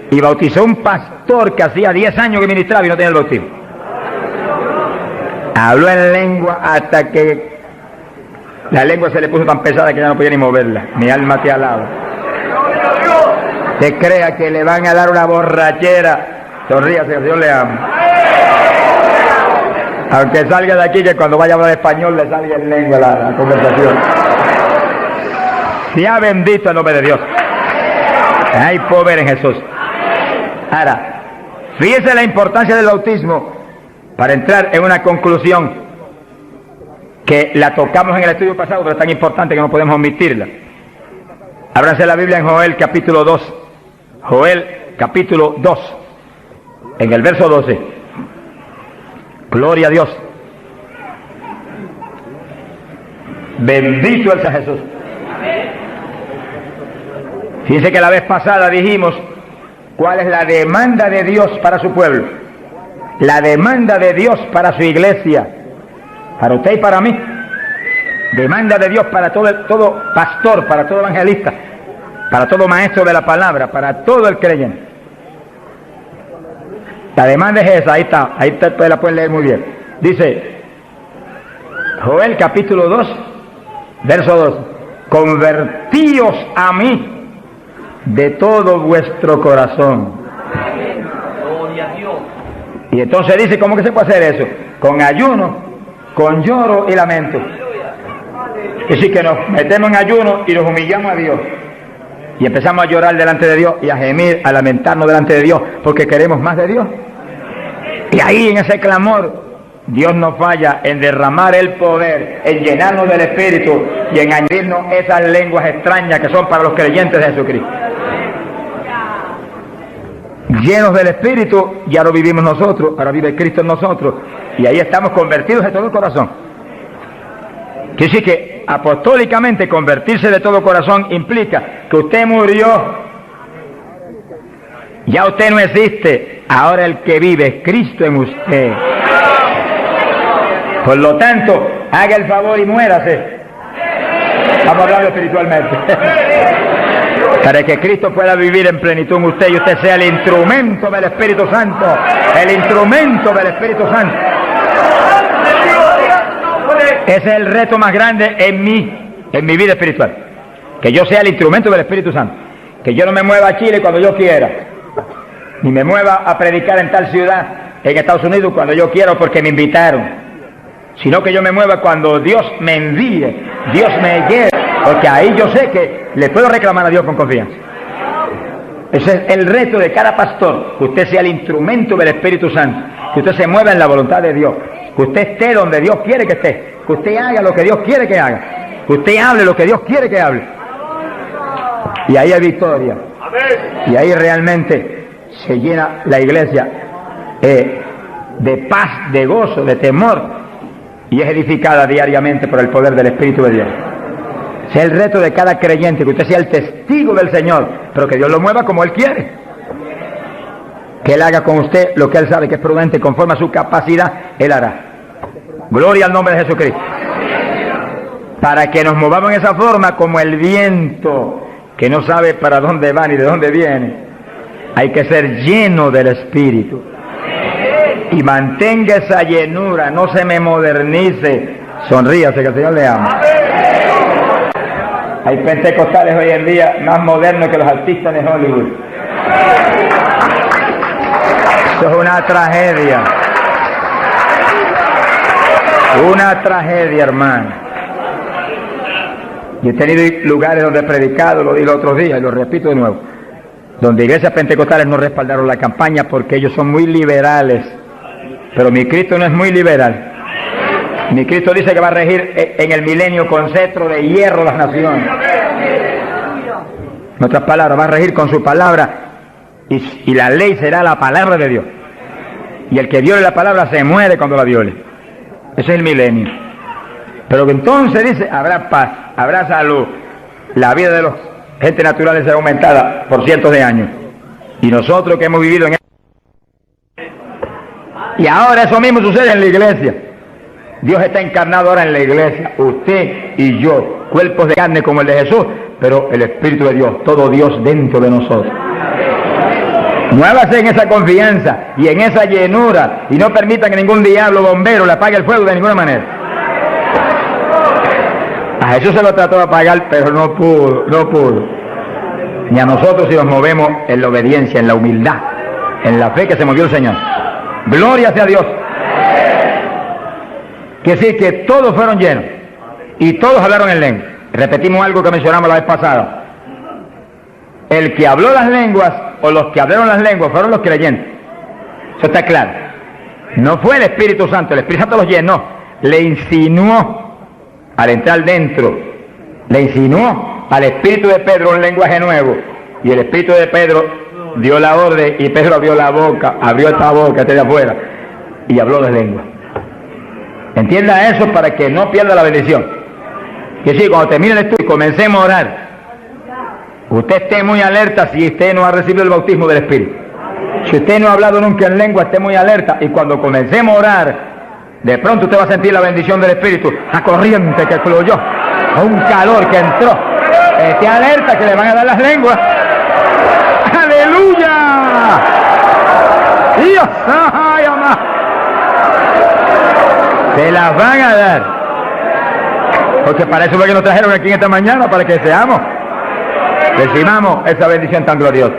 Y bautizó un pastor que hacía 10 años que ministraba y no tenía el bautismo. Habló en lengua hasta que la lengua se le puso tan pesada que ya no podía ni moverla. Mi alma te alaba. Te crea que le van a dar una borrachera. Sonríase, Dios le ama. Aunque salga de aquí, que cuando vaya a hablar español le salga en lengua la conversación. Sea bendito el nombre de Dios. Hay poder en Jesús. Ahora, fíjese la importancia del bautismo para entrar en una conclusión que la tocamos en el estudio pasado, pero es tan importante que no podemos omitirla. Ábranse la Biblia en Joel capítulo 2. Joel capítulo 2, en el verso 12. Gloria a Dios. Bendito sea Jesús. Fíjense que la vez pasada dijimos cuál es la demanda de Dios para su pueblo. La demanda de Dios para su iglesia. Para usted y para mí. Demanda de Dios para todo pastor, para todo evangelista, para todo maestro de la palabra, para todo el creyente. La demanda es esa, ahí está, la pueden leer muy bien. Dice, Joel capítulo 2, verso 2, convertíos a mí de todo vuestro corazón. Y entonces dice, ¿cómo que se puede hacer eso? Con ayuno, con lloro y lamento. Es decir, que nos metemos en ayuno y nos humillamos a Dios. Y empezamos a llorar delante de Dios y a gemir, a lamentarnos delante de Dios, porque queremos más de Dios. Y ahí en ese clamor, Dios no falla en derramar el poder, en llenarnos del Espíritu y en añadirnos esas lenguas extrañas que son para los creyentes de Jesucristo. Llenos del Espíritu, ya lo vivimos nosotros, ahora vive Cristo en nosotros, y ahí estamos convertidos de todo el corazón. Quiere decir que apostólicamente convertirse de todo corazón implica que usted murió, ya usted no existe, ahora el que vive es Cristo en usted. Por lo tanto, haga el favor y muérase. Vamos hablando espiritualmente. Para que Cristo pueda vivir en plenitud en usted y usted sea el instrumento del Espíritu Santo. El instrumento del Espíritu Santo. Ese es el reto más grande en mi vida espiritual. Que yo sea el instrumento del Espíritu Santo. Que yo no me mueva a Chile cuando yo quiera. Ni me mueva a predicar en tal ciudad, en Estados Unidos, cuando yo quiero porque me invitaron. Sino que yo me mueva cuando Dios me envíe, Dios me lleve. Porque ahí yo sé que le puedo reclamar a Dios con confianza. Ese es el reto de cada pastor, que usted sea el instrumento del Espíritu Santo, que usted se mueva en la voluntad de Dios, que usted esté donde Dios quiere que esté, que usted haga lo que Dios quiere que haga, que usted hable lo que Dios quiere que hable. Y ahí hay victoria. Y ahí realmente se llena la iglesia de paz, de gozo, de temor, y es edificada diariamente por el poder del Espíritu de Dios. Ese es el reto de cada creyente, que usted sea el testigo del Señor, pero que Dios lo mueva como Él quiere. Que Él haga con usted lo que Él sabe que es prudente, conforme a su capacidad, Él hará. Gloria al nombre de Jesucristo. Para que nos movamos en esa forma como el viento, que no sabe para dónde va ni de dónde viene. Hay que ser lleno del Espíritu. Y mantenga esa llenura, no se me modernice. Sonríase, que el Señor le ama. Hay pentecostales hoy en día más modernos que los artistas de Hollywood. Eso es una tragedia. Una tragedia, hermano. Yo he tenido lugares donde he predicado, lo di los otros días y lo repito de nuevo, donde iglesias pentecostales no respaldaron la campaña porque ellos son muy liberales. Pero mi Cristo no es muy liberal. Mi Cristo dice que va a regir en el milenio con cetro de hierro las naciones. En otras palabras, va a regir con su palabra y la ley será la palabra de Dios. Y el que viole la palabra se muere cuando la viole. Ese es el milenio. Pero que entonces dice, habrá paz, habrá salud. La vida de los gente naturales será aumentada por cientos de años. Y nosotros que hemos vivido en... Y ahora eso mismo sucede en la iglesia. Dios está encarnado ahora en la iglesia, usted y yo, cuerpos de carne como el de Jesús, pero el Espíritu de Dios, todo Dios dentro de nosotros. Muévase en esa confianza y en esa llenura y no permita que ningún diablo bombero le apague el fuego de ninguna manera. A Jesús se lo trató de apagar, pero no pudo. Ni a nosotros si nos movemos en la obediencia, en la humildad, en la fe que se movió el Señor. Gloria sea a Dios. Que sí, que todos fueron llenos y todos hablaron en lengua. Repetimos algo que mencionamos la vez pasada. El que habló las lenguas o los que hablaron las lenguas fueron los creyentes. Eso está claro. No fue el Espíritu Santo, el Espíritu Santo los llenó, le insinuó al entrar dentro, le insinuó al Espíritu de Pedro un lenguaje nuevo, y el Espíritu de Pedro dio la orden y Pedro abrió la boca, abrió esta boca, este de afuera, y habló las lenguas. Entienda eso para que no pierda la bendición. Que sí, cuando termine el estudio, comencemos a orar. Usted esté muy alerta si usted no ha recibido el bautismo del Espíritu. Si usted no ha hablado nunca en lengua, esté muy alerta. Y cuando comencemos a orar, de pronto usted va a sentir la bendición del Espíritu, la corriente que fluyó, un calor que entró. Esté alerta que le van a dar las lenguas. ¡Aleluya! ¡Dios! ¡Ay, amá! Se las van a dar. Porque para eso fue que nos trajeron aquí en esta mañana, para que seamos, recibamos esa bendición tan gloriosa.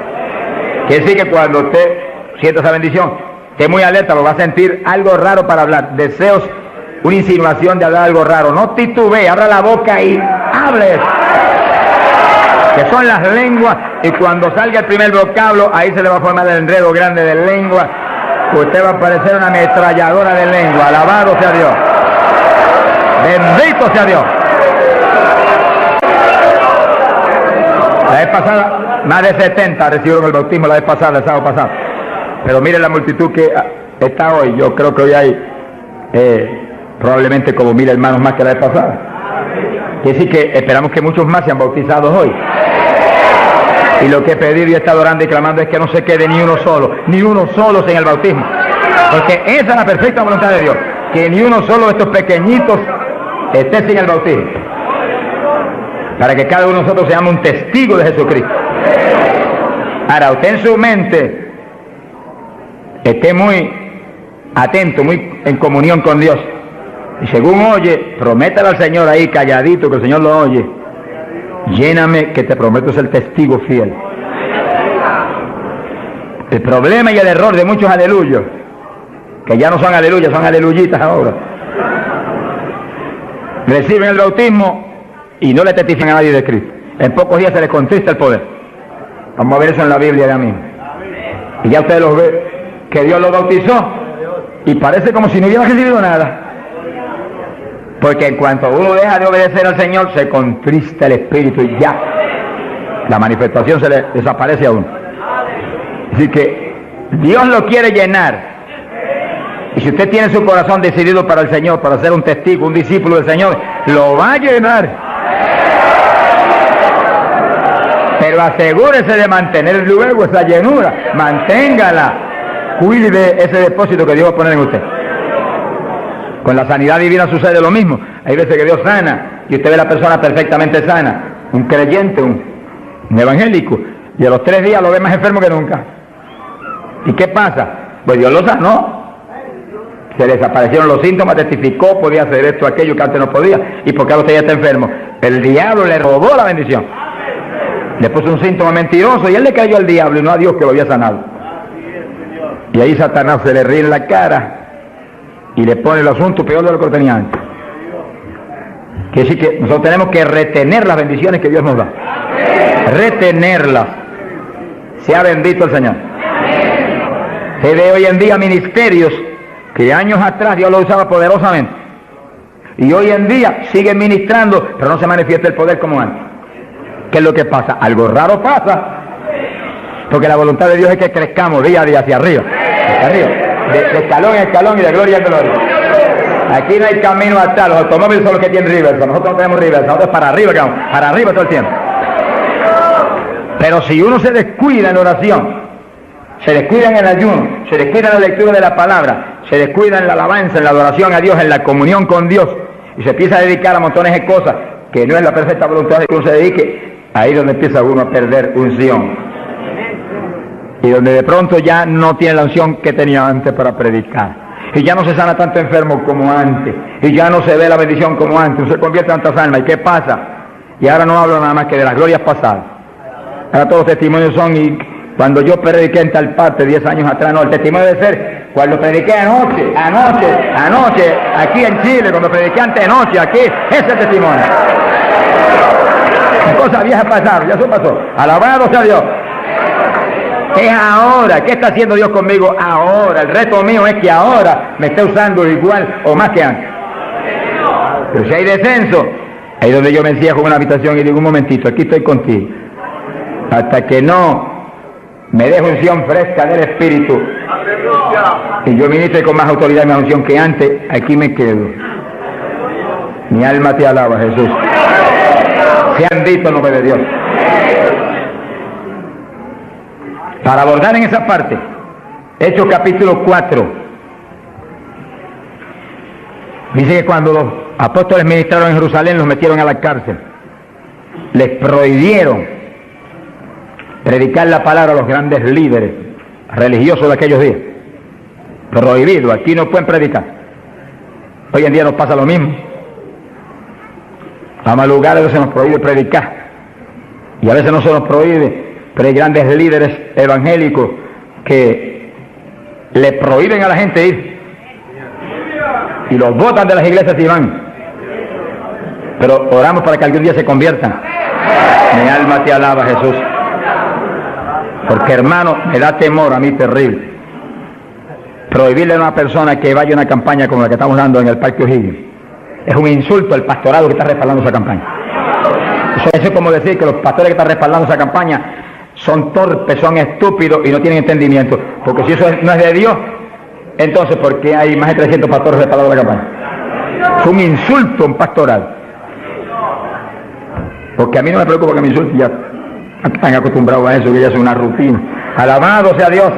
Quiere decir que cuando usted sienta esa bendición, esté muy alerta, porque va a sentir algo raro para hablar, deseos, una insinuación de hablar algo raro. No titubee, abra la boca y hable. Que son las lenguas, y cuando salga el primer vocablo, ahí se le va a formar el enredo grande de lengua. Usted va a parecer una ametralladora de lengua. Alabado sea Dios. Bendito sea Dios. La vez pasada, más de 70 recibieron el bautismo la vez pasada, el sábado pasado. Pero mire la multitud que está hoy. Yo creo que hoy hay probablemente como 1000 hermanos más que la vez pasada. Quiere decir que esperamos que muchos más sean bautizados hoy. Y lo que he pedido y he estado orando y clamando es que no se quede ni uno solo sin el bautismo. Porque esa es la perfecta voluntad de Dios. Que ni uno solo de estos pequeñitos esté sin el bautismo. Para que cada uno de nosotros seamos un testigo de Jesucristo. Ahora, usted en su mente esté muy atento, muy en comunión con Dios. Y según oye, prométale al Señor ahí calladito, que el Señor lo oye. Lléname, que te prometo ser testigo fiel. El problema y el error de muchos aleluyos, que ya no son aleluyas, son aleluyitas ahora, reciben el bautismo y no le testifican a nadie de Cristo. En pocos días se les contrista el poder. Vamos a ver eso en la Biblia ya mismo. Y ya ustedes lo ven, que Dios lo bautizó y parece como si no hubiera recibido nada. Porque en cuanto uno deja de obedecer al Señor, se contrista el Espíritu y ya la manifestación se le desaparece a uno. Así que Dios lo quiere llenar. Y si usted tiene su corazón decidido para el Señor, para ser un testigo, un discípulo del Señor, lo va a llenar. Pero asegúrese de mantener luego esa llenura, manténgala, cuide de ese depósito que Dios va a poner en usted. Con la sanidad divina sucede lo mismo. Hay veces que Dios sana y usted ve a la persona perfectamente sana, un creyente, un evangélico, y a los 3 días lo ve más enfermo que nunca. ¿Y qué pasa? Pues Dios lo sanó. Se desaparecieron los síntomas, testificó, podía hacer esto, aquello que antes no podía. ¿Y por qué usted ya está enfermo? El diablo le robó la bendición. Le puso un síntoma mentiroso y él le cayó al diablo y no a Dios que lo había sanado. Y ahí Satanás se le ríe en la cara y le pone el asunto peor de lo que tenía antes. Quiere decir que nosotros tenemos que retener las bendiciones que Dios nos da. Retenerlas. Sea bendito el Señor. Se ve hoy en día ministerios que años atrás Dios lo usaba poderosamente. Y hoy en día siguen ministrando, pero no se manifiesta el poder como antes. ¿Qué es lo que pasa? Algo raro pasa. Porque la voluntad de Dios es que crezcamos día a día hacia arriba. Hacia arriba. De escalón en escalón y de gloria en gloria. Aquí no hay camino atrás. Los automóviles son los que tienen reversa. Nosotros no tenemos reversa. Nosotros para arriba, para arriba todo el tiempo. Pero si uno se descuida en oración, se descuida en el ayuno, se descuida en la lectura de la palabra, se descuida en la alabanza, en la adoración a Dios, en la comunión con Dios, y se empieza a dedicar a montones de cosas que no es la perfecta voluntad de que uno se dedique, ahí es donde empieza uno a perder unción. Y donde de pronto ya no tiene la unción que tenía antes para predicar. Y ya no se sana tanto enfermo como antes. Y ya no se ve la bendición como antes. No se convierte en tantas almas. ¿Y qué pasa? Y ahora no hablo nada más que de las glorias pasadas. Ahora todos los testimonios son, y cuando yo prediqué en tal parte 10 años atrás, no, el testimonio debe ser cuando prediqué anoche, aquí en Chile, cuando prediqué antenoche, aquí, ese es el testimonio. Las cosas viejas pasaron, ya eso pasó. Alabado sea Dios. Es ahora. ¿Qué está haciendo Dios conmigo ahora? El reto mío es que ahora me esté usando igual o más que antes. Pero si hay descenso, ahí donde yo me encierro en una habitación y digo, un momentito, aquí estoy contigo. Hasta que no me deje unción fresca del Espíritu y yo ministre con más autoridad y más unción que antes, aquí me quedo. Mi alma te alaba, Jesús. Sean ditos el nombre de Dios. Para abordar en esa parte, Hechos capítulo 4, dice que cuando los apóstoles ministraron en Jerusalén, los metieron a la cárcel. Les prohibieron predicar la palabra a los grandes líderes religiosos de aquellos días. Prohibido, aquí no pueden predicar. Hoy en día nos pasa lo mismo. Vamos a lugares donde se nos prohíbe predicar. Y a veces no se nos prohíbe, pero hay grandes líderes evangélicos que le prohíben a la gente ir. Y los botan de las iglesias y van. Pero oramos para que algún día se conviertan. Mi alma te alaba, Jesús. Porque, hermano, me da temor a mí terrible prohibirle a una persona que vaya a una campaña como la que estamos dando en el Parque O'Higgins. Es un insulto al pastorado que está respaldando esa campaña. Eso es como decir que los pastores que están respaldando esa campaña son torpes, son estúpidos y no tienen entendimiento. Porque si eso no es de Dios, entonces ¿por qué hay más de 300 pastores respaldando la campaña? Es un insulto a un pastorado. Porque a mí no me preocupa que me insulten, ya están acostumbrados a eso, que ya es una rutina. Alabado sea Dios.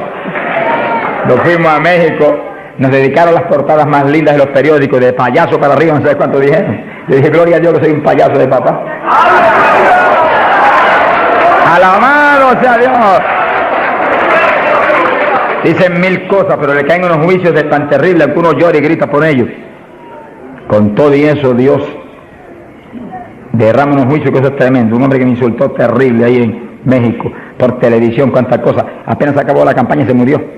Nos fuimos a México, nos dedicaron las portadas más lindas de los periódicos, de payaso para arriba, no sé cuánto dijeron. Yo dije, gloria a Dios que soy un payaso de papá. Alabado sea Dios. Dicen 1000 cosas, pero le caen unos juicios de tan terribles que uno llora y grita por ellos. Con todo y eso, Dios derrama unos juicios que eso es tremendo. Un hombre que me insultó terrible ahí en México, por televisión, cuántas cosas. Apenas acabó la campaña y se murió.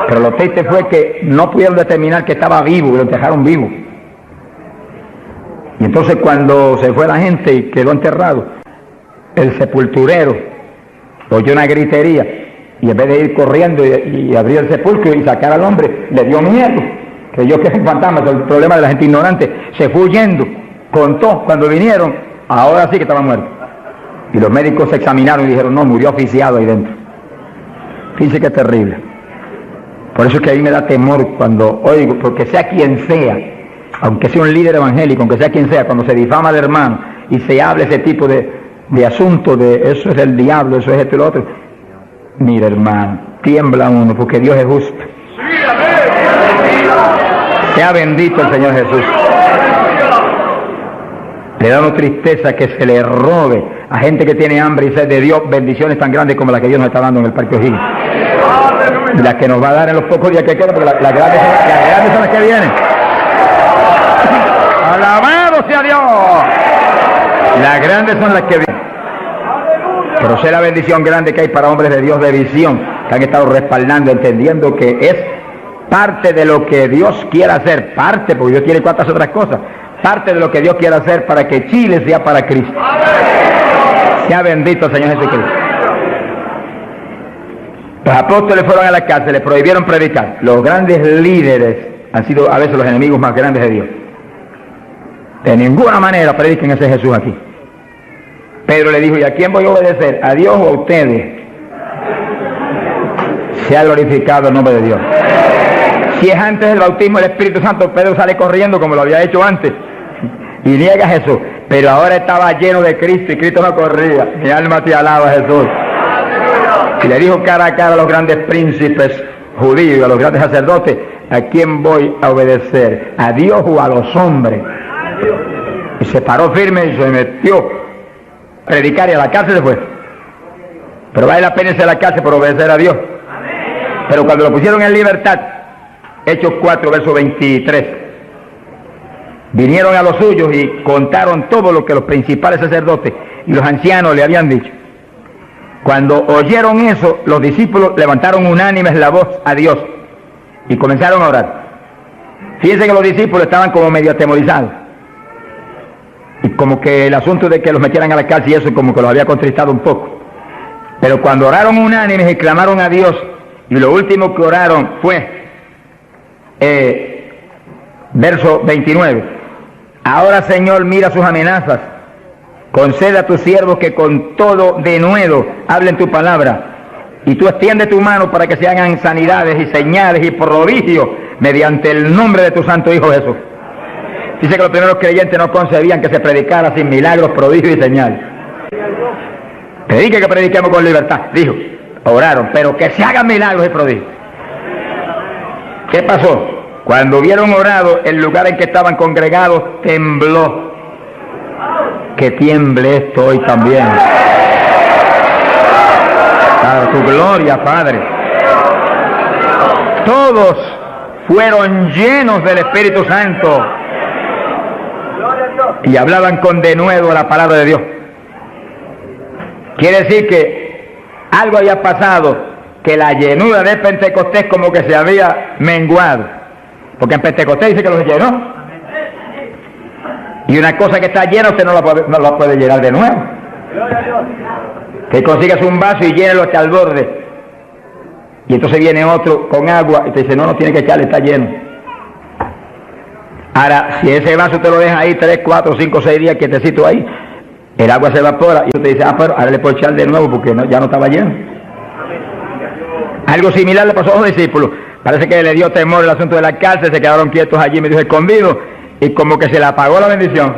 Pero lo triste fue que no pudieron determinar que estaba vivo, y lo dejaron vivo. Y entonces cuando se fue la gente y quedó enterrado, el sepulturero oyó una gritería y en vez de ir corriendo y abrir el sepulcro y sacar al hombre, le dio miedo, creyó que era un fantasma. El problema de la gente ignorante, se fue huyendo, contó cuando vinieron, ahora sí que estaba muerto. Y los médicos se examinaron y dijeron, no, murió asfixiado ahí dentro. Fíjense que es terrible. Por eso es que a mí me da temor cuando oigo, porque sea quien sea, aunque sea un líder evangélico, aunque sea quien sea, cuando se difama al hermano y se habla ese tipo de asunto de eso es el diablo, eso es esto y lo otro, mira hermano, tiembla uno porque Dios es justo. Sea bendito el Señor Jesús. Le da una tristeza que se le robe a gente que tiene hambre y sed de Dios bendiciones tan grandes como las que Dios nos está dando en el Parque O'Higgins. Y las que nos va a dar en los pocos días que quedan, porque las grandes son las que vienen. ¡Alabado sea Dios! Las grandes son las que vienen. Pero sé la bendición grande que hay para hombres de Dios de visión, que han estado respaldando, entendiendo que es parte de lo que Dios quiere hacer, parte, porque Dios quiere cuantas otras cosas, parte de lo que Dios quiere hacer para que Chile sea para Cristo. Sea bendito el Señor Jesucristo. Los apóstoles fueron a la cárcel, les prohibieron predicar. Los grandes líderes han sido a veces los enemigos más grandes de Dios. De ninguna manera prediquen ese Jesús aquí. Pedro le dijo, ¿y a quién voy a obedecer? ¿A Dios o a ustedes? Sea glorificado el nombre de Dios. Si es antes del bautismo del Espíritu Santo, Pedro sale corriendo como lo había hecho antes y niega a Jesús. Pero ahora estaba lleno de Cristo y Cristo no corría. Mi alma te alaba, Jesús. Y le dijo cara a cara a los grandes príncipes judíos y a los grandes sacerdotes, ¿a quién voy a obedecer? ¿A Dios o a los hombres? Y se paró firme y se metió a predicar y a la cárcel se fue. Pero vale la pena irse a la cárcel por obedecer a Dios. Pero cuando lo pusieron en libertad, Hechos 4, verso 23, vinieron a los suyos y contaron todo lo que los principales sacerdotes y los ancianos le habían dicho. Cuando oyeron eso, los discípulos levantaron unánimes la voz a Dios y comenzaron a orar. Fíjense que los discípulos estaban como medio atemorizados. Y como que el asunto de que los metieran a la cárcel y eso como que los había contristado un poco. Pero cuando oraron unánimes y clamaron a Dios, y lo último que oraron fue, verso 29, ahora Señor mira sus amenazas, concede a tus siervos que con todo denuedo hablen tu palabra, y tú extiende tu mano para que se hagan sanidades y señales y prodigios mediante el nombre de tu santo Hijo Jesús. Dice que los primeros creyentes no concebían que se predicara sin milagros, prodigios y señales. Predique que prediquemos con libertad, dijo. Oraron, pero que se hagan milagros y prodigios. ¿Qué pasó? Cuando hubieron orado, el lugar en que estaban congregados tembló. Que tiemble esto hoy también. Para tu gloria, Padre. Todos fueron llenos del Espíritu Santo y hablaban con denuedo la palabra de Dios. Quiere decir que algo había pasado, que la llenura de Pentecostés como que se había menguado, porque en Pentecostés dice que los llenó, y una cosa que está llena usted no la puede llenar de nuevo. Que consigas un vaso y llénelo hasta el borde, y entonces viene otro con agua y te dice no tiene que echarle, está lleno. Ahora, si ese vaso te lo deja ahí 3, 4, 5, 6 días quietecito ahí, el agua se evapora y usted dice, pero ahora le puedo echar de nuevo porque ya no estaba lleno. Algo similar le pasó a los discípulos. Parece que le dio temor el asunto de la cárcel, se quedaron quietos allí, me dijo escondidos, y como que se le apagó la bendición.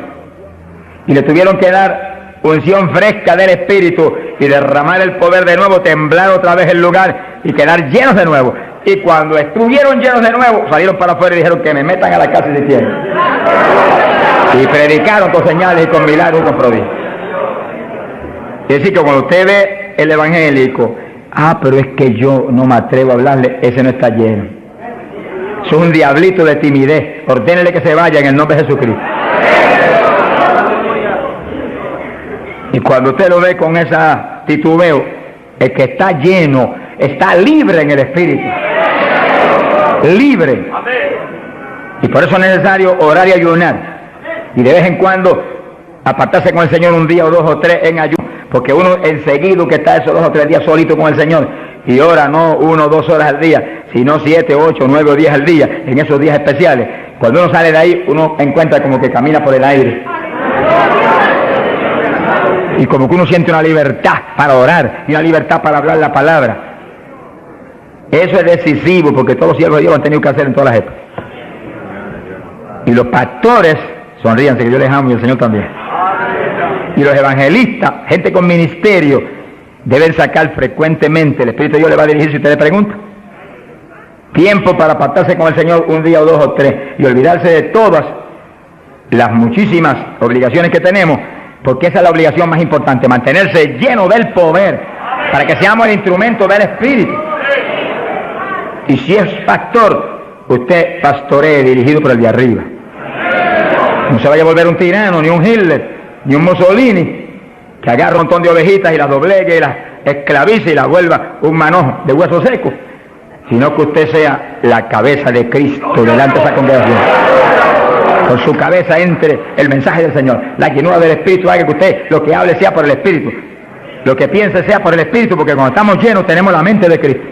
Y le tuvieron que dar unción fresca del Espíritu y derramar el poder de nuevo, temblar otra vez el lugar y quedar llenos de nuevo. Y cuando estuvieron llenos de nuevo, salieron para afuera y dijeron que me metan a la cárcel si quieren. Y predicaron con señales y con milagros y con prodigios. Es decir, que cuando usted ve el evangélico, pero es que yo no me atrevo a hablarle, ese no está lleno. Eso es un diablito de timidez. Ordénele que se vaya en el nombre de Jesucristo. Y cuando usted lo ve con esa titubeo, el que está lleno, está libre en el Espíritu. Libre. Y por eso es necesario orar y ayunar. Y de vez en cuando apartarse con el Señor un día o 2 o 3 en ayuno, porque uno enseguida que está esos 2 o 3 días solito con el Señor, y ora no 1 o 2 horas al día, sino 7, 8, 9 o 10 al día, en esos días especiales. Cuando uno sale de ahí, uno encuentra como que camina por el aire. Y como que uno siente una libertad para orar, y una libertad para hablar la palabra. Eso es decisivo, porque todos los siervos de Dios lo han tenido que hacer en todas las épocas. Y los pastores, sonríanse que yo les amo y el Señor también. Y los evangelistas, gente con ministerio, deben sacar frecuentemente, el Espíritu de Dios le va a dirigir si usted le pregunta, tiempo para apartarse con el Señor un día o 2 o 3 y olvidarse de todas las muchísimas obligaciones que tenemos, porque esa es la obligación más importante, mantenerse lleno del poder para que seamos el instrumento del Espíritu. Y si es pastor, usted pastoree dirigido por el de arriba. No se vaya a volver un tirano, ni un Hitler, ni un Mussolini, que agarra un montón de ovejitas y las doblegue y las esclavice y las vuelva un manojo de hueso seco, sino que usted sea la cabeza de Cristo delante de esa congregación. Con su cabeza entre el mensaje del Señor. La llenura del Espíritu haga que usted lo que hable sea por el Espíritu, lo que piense sea por el Espíritu, porque cuando estamos llenos tenemos la mente de Cristo.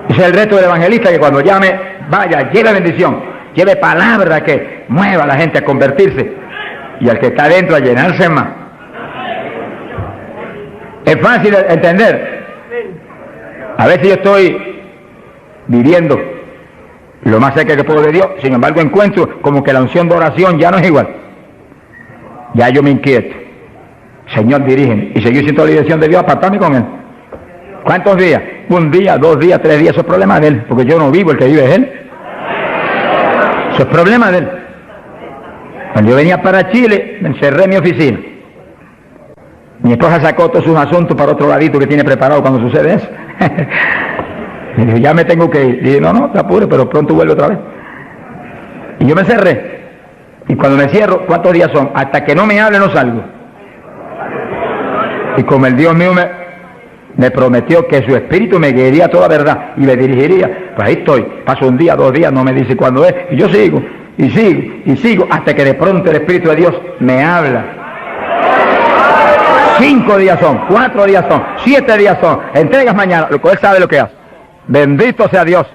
Ese es el reto del evangelista, que cuando llame, vaya, lleve bendición, lleve palabra que mueva a la gente a convertirse, y al que está adentro a llenarse más. Es fácil de entender. A veces yo estoy viviendo lo más cerca que puedo de Dios, sin embargo encuentro como que la unción de oración ya no es igual. Ya yo me inquieto. Señor, dirígeme. Y seguir siendo la dirección de Dios, apartarme con Él. ¿Cuántos días? 1 día, 2 días, 3 días, eso es problema de Él, porque yo no vivo, el que vive es Él. Eso es problema de Él. Cuando yo venía para Chile, me encerré en mi oficina. Mi esposa sacó todos sus asuntos para otro ladito que tiene preparado cuando sucede eso. Y dije, ya me tengo que ir. Y dije, no, te apures, pero pronto vuelve otra vez. Y yo me cerré. Y cuando me cierro, ¿cuántos días son? Hasta que no me hable no salgo. Y como el Dios mío me prometió que su espíritu me guiaría a toda verdad y me dirigiría, pues ahí estoy. Paso 1 día, 2 días, no me dice cuándo es, y yo sigo, y sigo, y sigo, hasta que de pronto el Espíritu de Dios me habla. 5 días son, 4 días son, 7 días son, entregas mañana, lo que Él sabe lo que hace. Bendito sea Dios.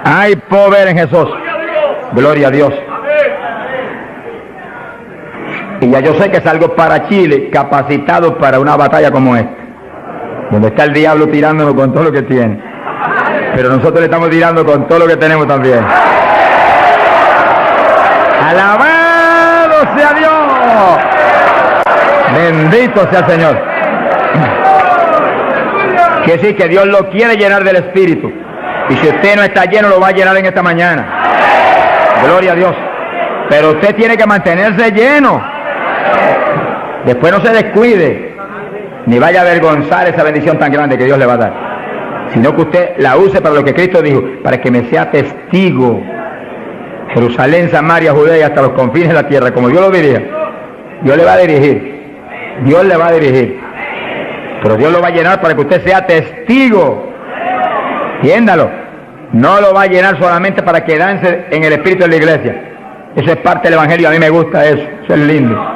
Hay poder en Jesús. Gloria a Dios. Y ya yo sé que salgo para Chile capacitado para una batalla como esta, donde está el diablo tirándonos con todo lo que tiene, pero nosotros le estamos tirando con todo lo que tenemos también. ¡Alabado sea Dios! Bendito sea el Señor. Quiere decir que Dios lo quiere llenar del Espíritu, y si usted no está lleno lo va a llenar en esta mañana. Gloria a Dios. Pero usted tiene que mantenerse lleno. Después no se descuide, ni vaya a avergonzar esa bendición tan grande que Dios le va a dar, sino que usted la use para lo que Cristo dijo, para que me sea testigo. Jerusalén, Samaria, Judea y hasta los confines de la tierra, como Dios lo dirija. Dios le va a dirigir, Dios le va a dirigir, pero Dios lo va a llenar para que usted sea testigo. Entiéndalo, no lo va a llenar solamente para quedarse en el espíritu de la iglesia. Eso es parte del evangelio, a mí me gusta eso es lindo.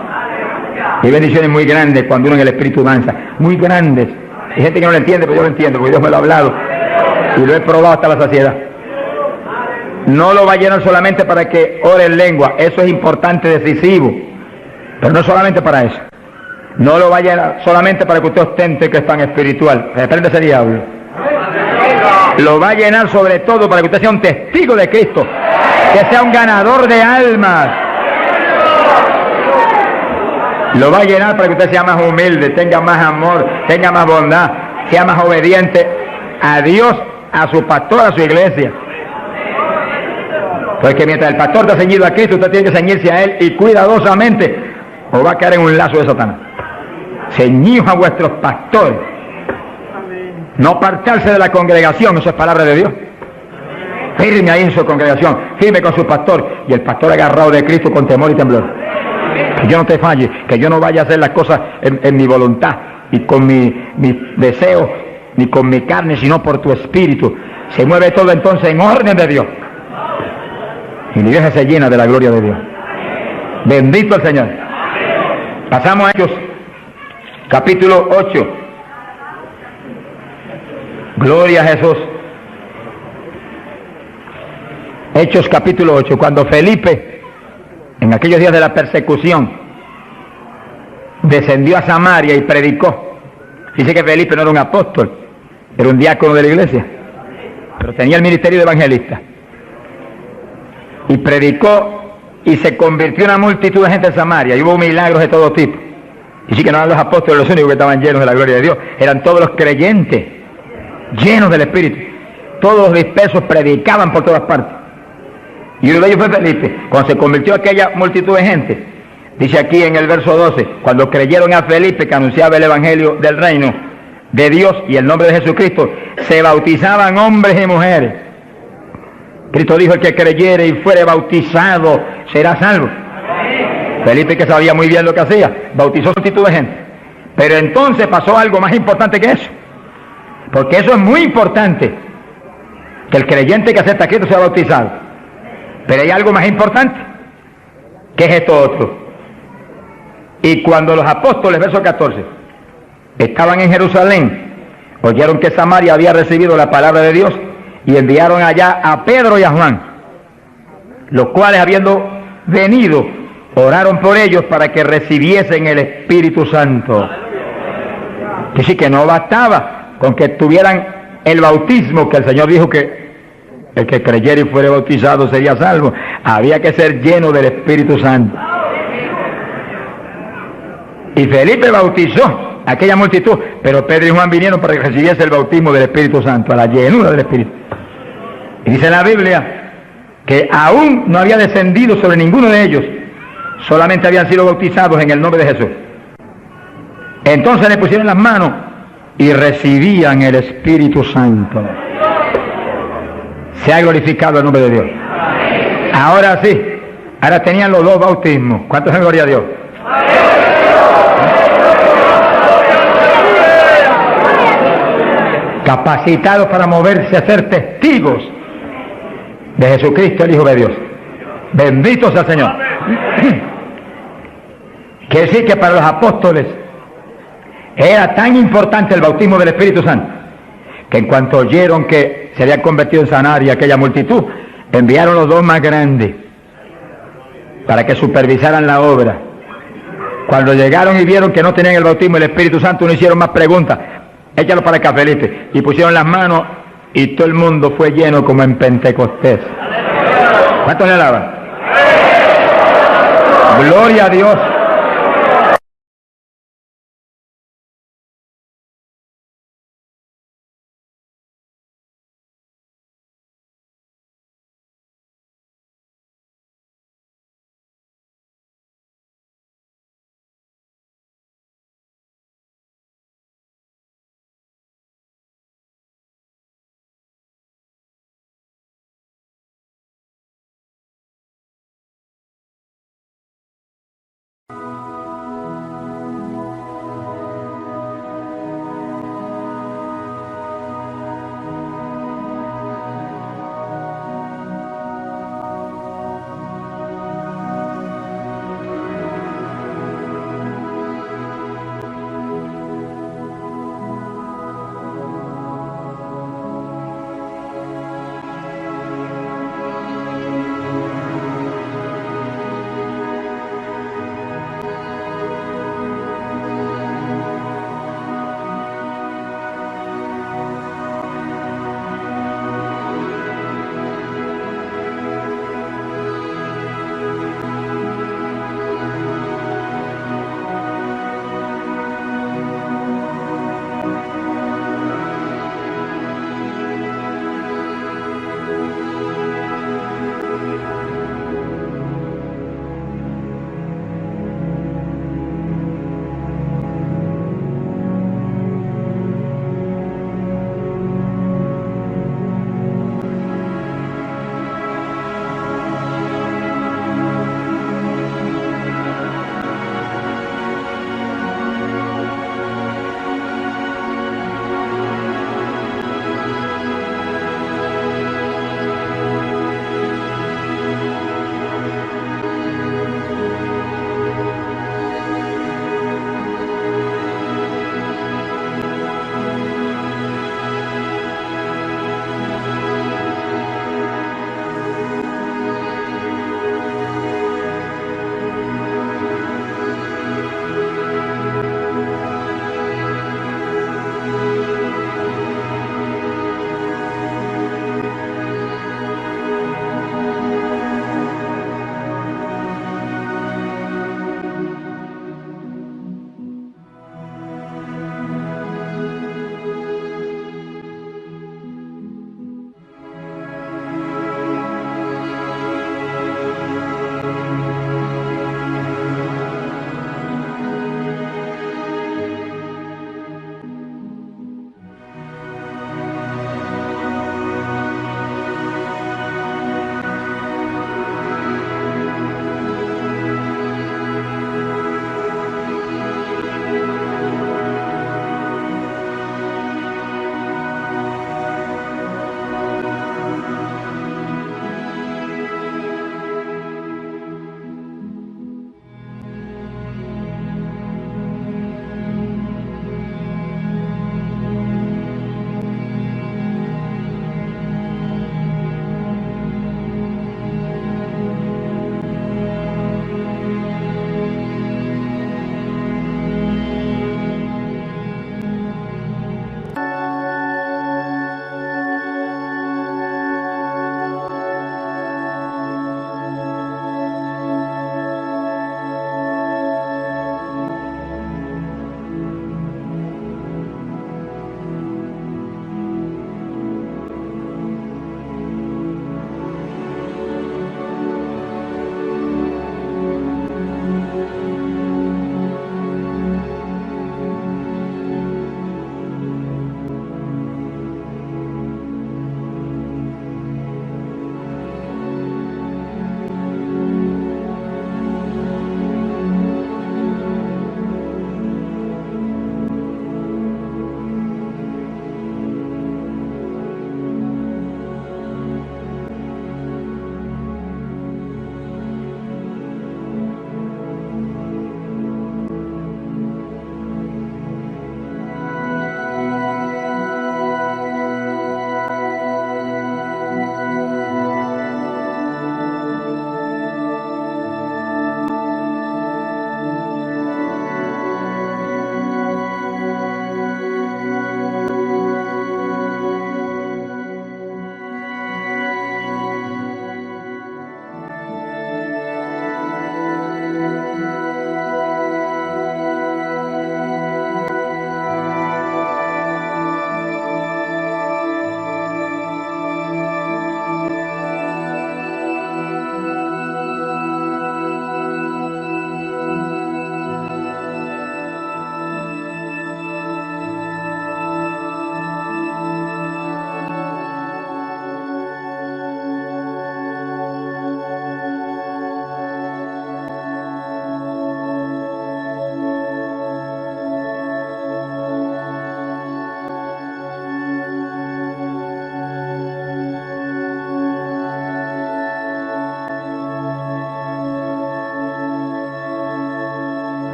Hay bendiciones muy grandes cuando uno en el espíritu danza, muy grandes. Hay gente que no lo entiende, pero yo lo entiendo, porque Dios me lo ha hablado y lo he probado hasta la saciedad. No lo va a llenar solamente para que ore en lengua, eso es importante, decisivo, pero no solamente para eso. No lo va a llenar solamente para que usted ostente que es tan espiritual, reprende ese diablo. Lo va a llenar sobre todo para que usted sea un testigo de Cristo, que sea un ganador de almas. Lo va a llenar para que usted sea más humilde, tenga más amor, tenga más bondad, sea más obediente a Dios, a su pastor, a su iglesia. Porque mientras el pastor está ceñido a Cristo, usted tiene que ceñirse a Él y cuidadosamente, o va a caer en un lazo de Satanás. Ceñidos a vuestros pastores. No apartarse de la congregación, eso es palabra de Dios. Firme ahí en su congregación, firme con su pastor, y el pastor agarrado de Cristo con temor y temblor. Que yo no te falle, que yo no vaya a hacer las cosas en mi voluntad y con mi deseo, ni con mi carne, sino por tu espíritu. Se mueve todo entonces en orden de Dios. Y mi iglesia se llena de la gloria de Dios. Bendito el Señor. Pasamos a Hechos, capítulo 8. Gloria a Jesús. Hechos capítulo 8. Cuando Felipe, en aquellos días de la persecución, descendió a Samaria y predicó. Dice que Felipe no era un apóstol, era un diácono de la iglesia, pero tenía el ministerio de evangelista. Y predicó y se convirtió una multitud de gente en Samaria, y hubo milagros de todo tipo. Y sí que no eran los apóstoles los únicos que estaban llenos de la gloria de Dios, eran todos los creyentes, llenos del Espíritu. Todos los dispersos predicaban por todas partes. Y uno de ellos fue Felipe. Cuando se convirtió aquella multitud de gente, dice aquí en el verso 12, cuando creyeron a Felipe que anunciaba el evangelio del reino de Dios y el nombre de Jesucristo, se bautizaban hombres y mujeres. Cristo dijo: el que creyere y fuere bautizado será salvo. Felipe, que sabía muy bien lo que hacía, bautizó multitud de gente. Pero entonces pasó algo más importante que eso, porque eso es muy importante, que el creyente que acepta a Cristo sea bautizado. Pero hay algo más importante, que es esto otro. Y cuando los apóstoles, verso 14, estaban en Jerusalén, oyeron que Samaria había recibido la palabra de Dios, y enviaron allá a Pedro y a Juan, los cuales, habiendo venido, oraron por ellos para que recibiesen el Espíritu Santo. Que sí, que no bastaba con que tuvieran el bautismo, que el Señor dijo que el que creyera y fuere bautizado sería salvo. Había que ser lleno del Espíritu Santo. Y Felipe bautizó a aquella multitud, pero Pedro y Juan vinieron para que recibiese el bautismo del Espíritu Santo, a la llenura del Espíritu. Y dice la Biblia que aún no había descendido sobre ninguno de ellos, solamente habían sido bautizados en el nombre de Jesús. Entonces le pusieron las manos y recibían el Espíritu Santo. Se ha glorificado el nombre de Dios. Ahora sí, ahora tenían los dos bautismos. ¿Cuántos en gloria a Dios? Capacitados para moverse a ser testigos de Jesucristo, el Hijo de Dios. Bendito sea el Señor. Quiere decir que para los apóstoles era tan importante el bautismo del Espíritu Santo, que en cuanto oyeron que se había convertido en Samaria aquella multitud, enviaron los dos más grandes para que supervisaran la obra. Cuando llegaron y vieron que no tenían el bautismo del Espíritu Santo, no hicieron más preguntas. Échalo para acá, Felipe. Y pusieron las manos y todo el mundo fue lleno como en Pentecostés. ¿Cuántos le alaban? Gloria a Dios.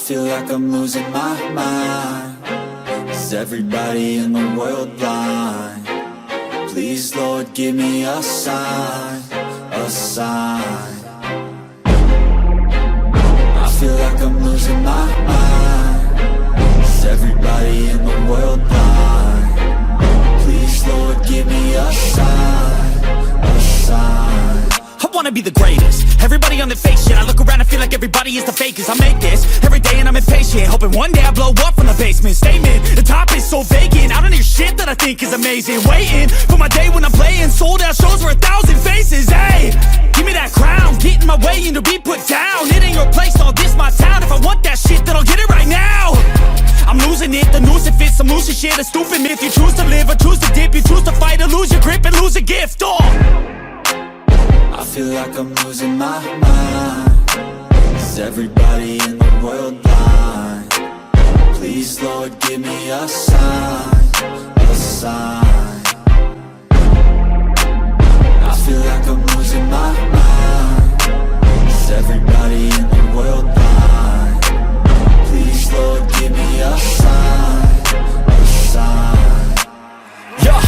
feel like I'm losing my mind. Is everybody in the world blind? Please, Lord, give me a sign, a sign. I feel like I'm losing my mind. Is everybody in the world blind? Please, Lord, give me a sign, a sign. I wanna be the greatest. Everybody on the fake shit. I look around and feel like everybody is the fakest. I make this every day and I'm impatient, hoping one day I blow up from the basement. Statement, the top is so vacant. I don't hear shit that I think is amazing. Waiting for my day when I'm playing sold out shows for 1,000 faces. Hey, give me that crown, get in my way and to be put down. It ain't your place, all this my town. If I want that shit, then I'll get it right now. I'm losing it, the noose it fits, I'm losing shit. A stupid myth, you choose to live or choose to dip. You choose to fight or lose your grip and lose a gift. I feel like I'm losing my mind. Is everybody in the world blind? Please, Lord, give me a sign, a sign. I feel like I'm losing my mind. Is everybody in the world blind? Please, Lord, give me a sign, a sign. Yeah.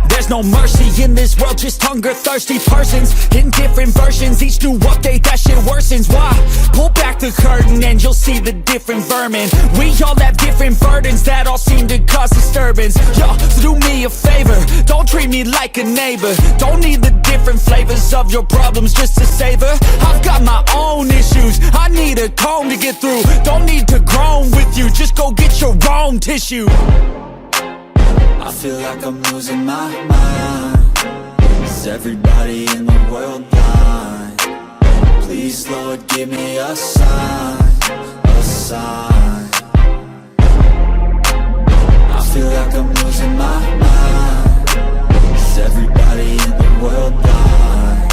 There's no mercy in this world, just hunger-thirsty persons in different versions. Each new update, that shit worsens. Why? Pull back the curtain and you'll see the different vermin. We all have different burdens that all seem to cause disturbance. Yo, so do me a favor, don't treat me like a neighbor. Don't need the different flavors of your problems just to savor. I've got my own issues, I need a comb to get through. Don't need to groan with you, just go get your own tissue. I feel like I'm losing my mind. Is everybody in the world blind? Please, Lord, give me a sign, a sign. I feel like I'm losing my mind. Is everybody in the world blind?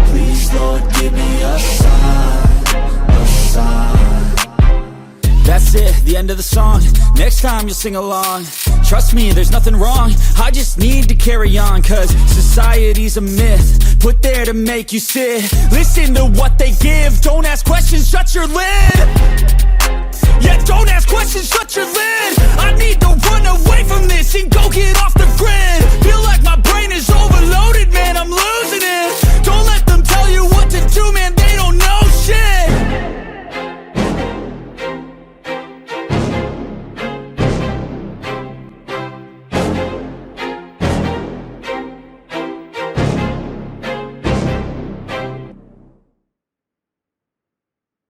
Please, Lord, give me a sign, a sign. That's it, the end of the song. Next time you'll sing along. Trust me, there's nothing wrong. I just need to carry on, cause society's a myth put there to make you sit. Listen to what they give. Don't ask questions, shut your lid. Yeah, don't ask questions, shut your lid. I need to run away from this and go get off the grid.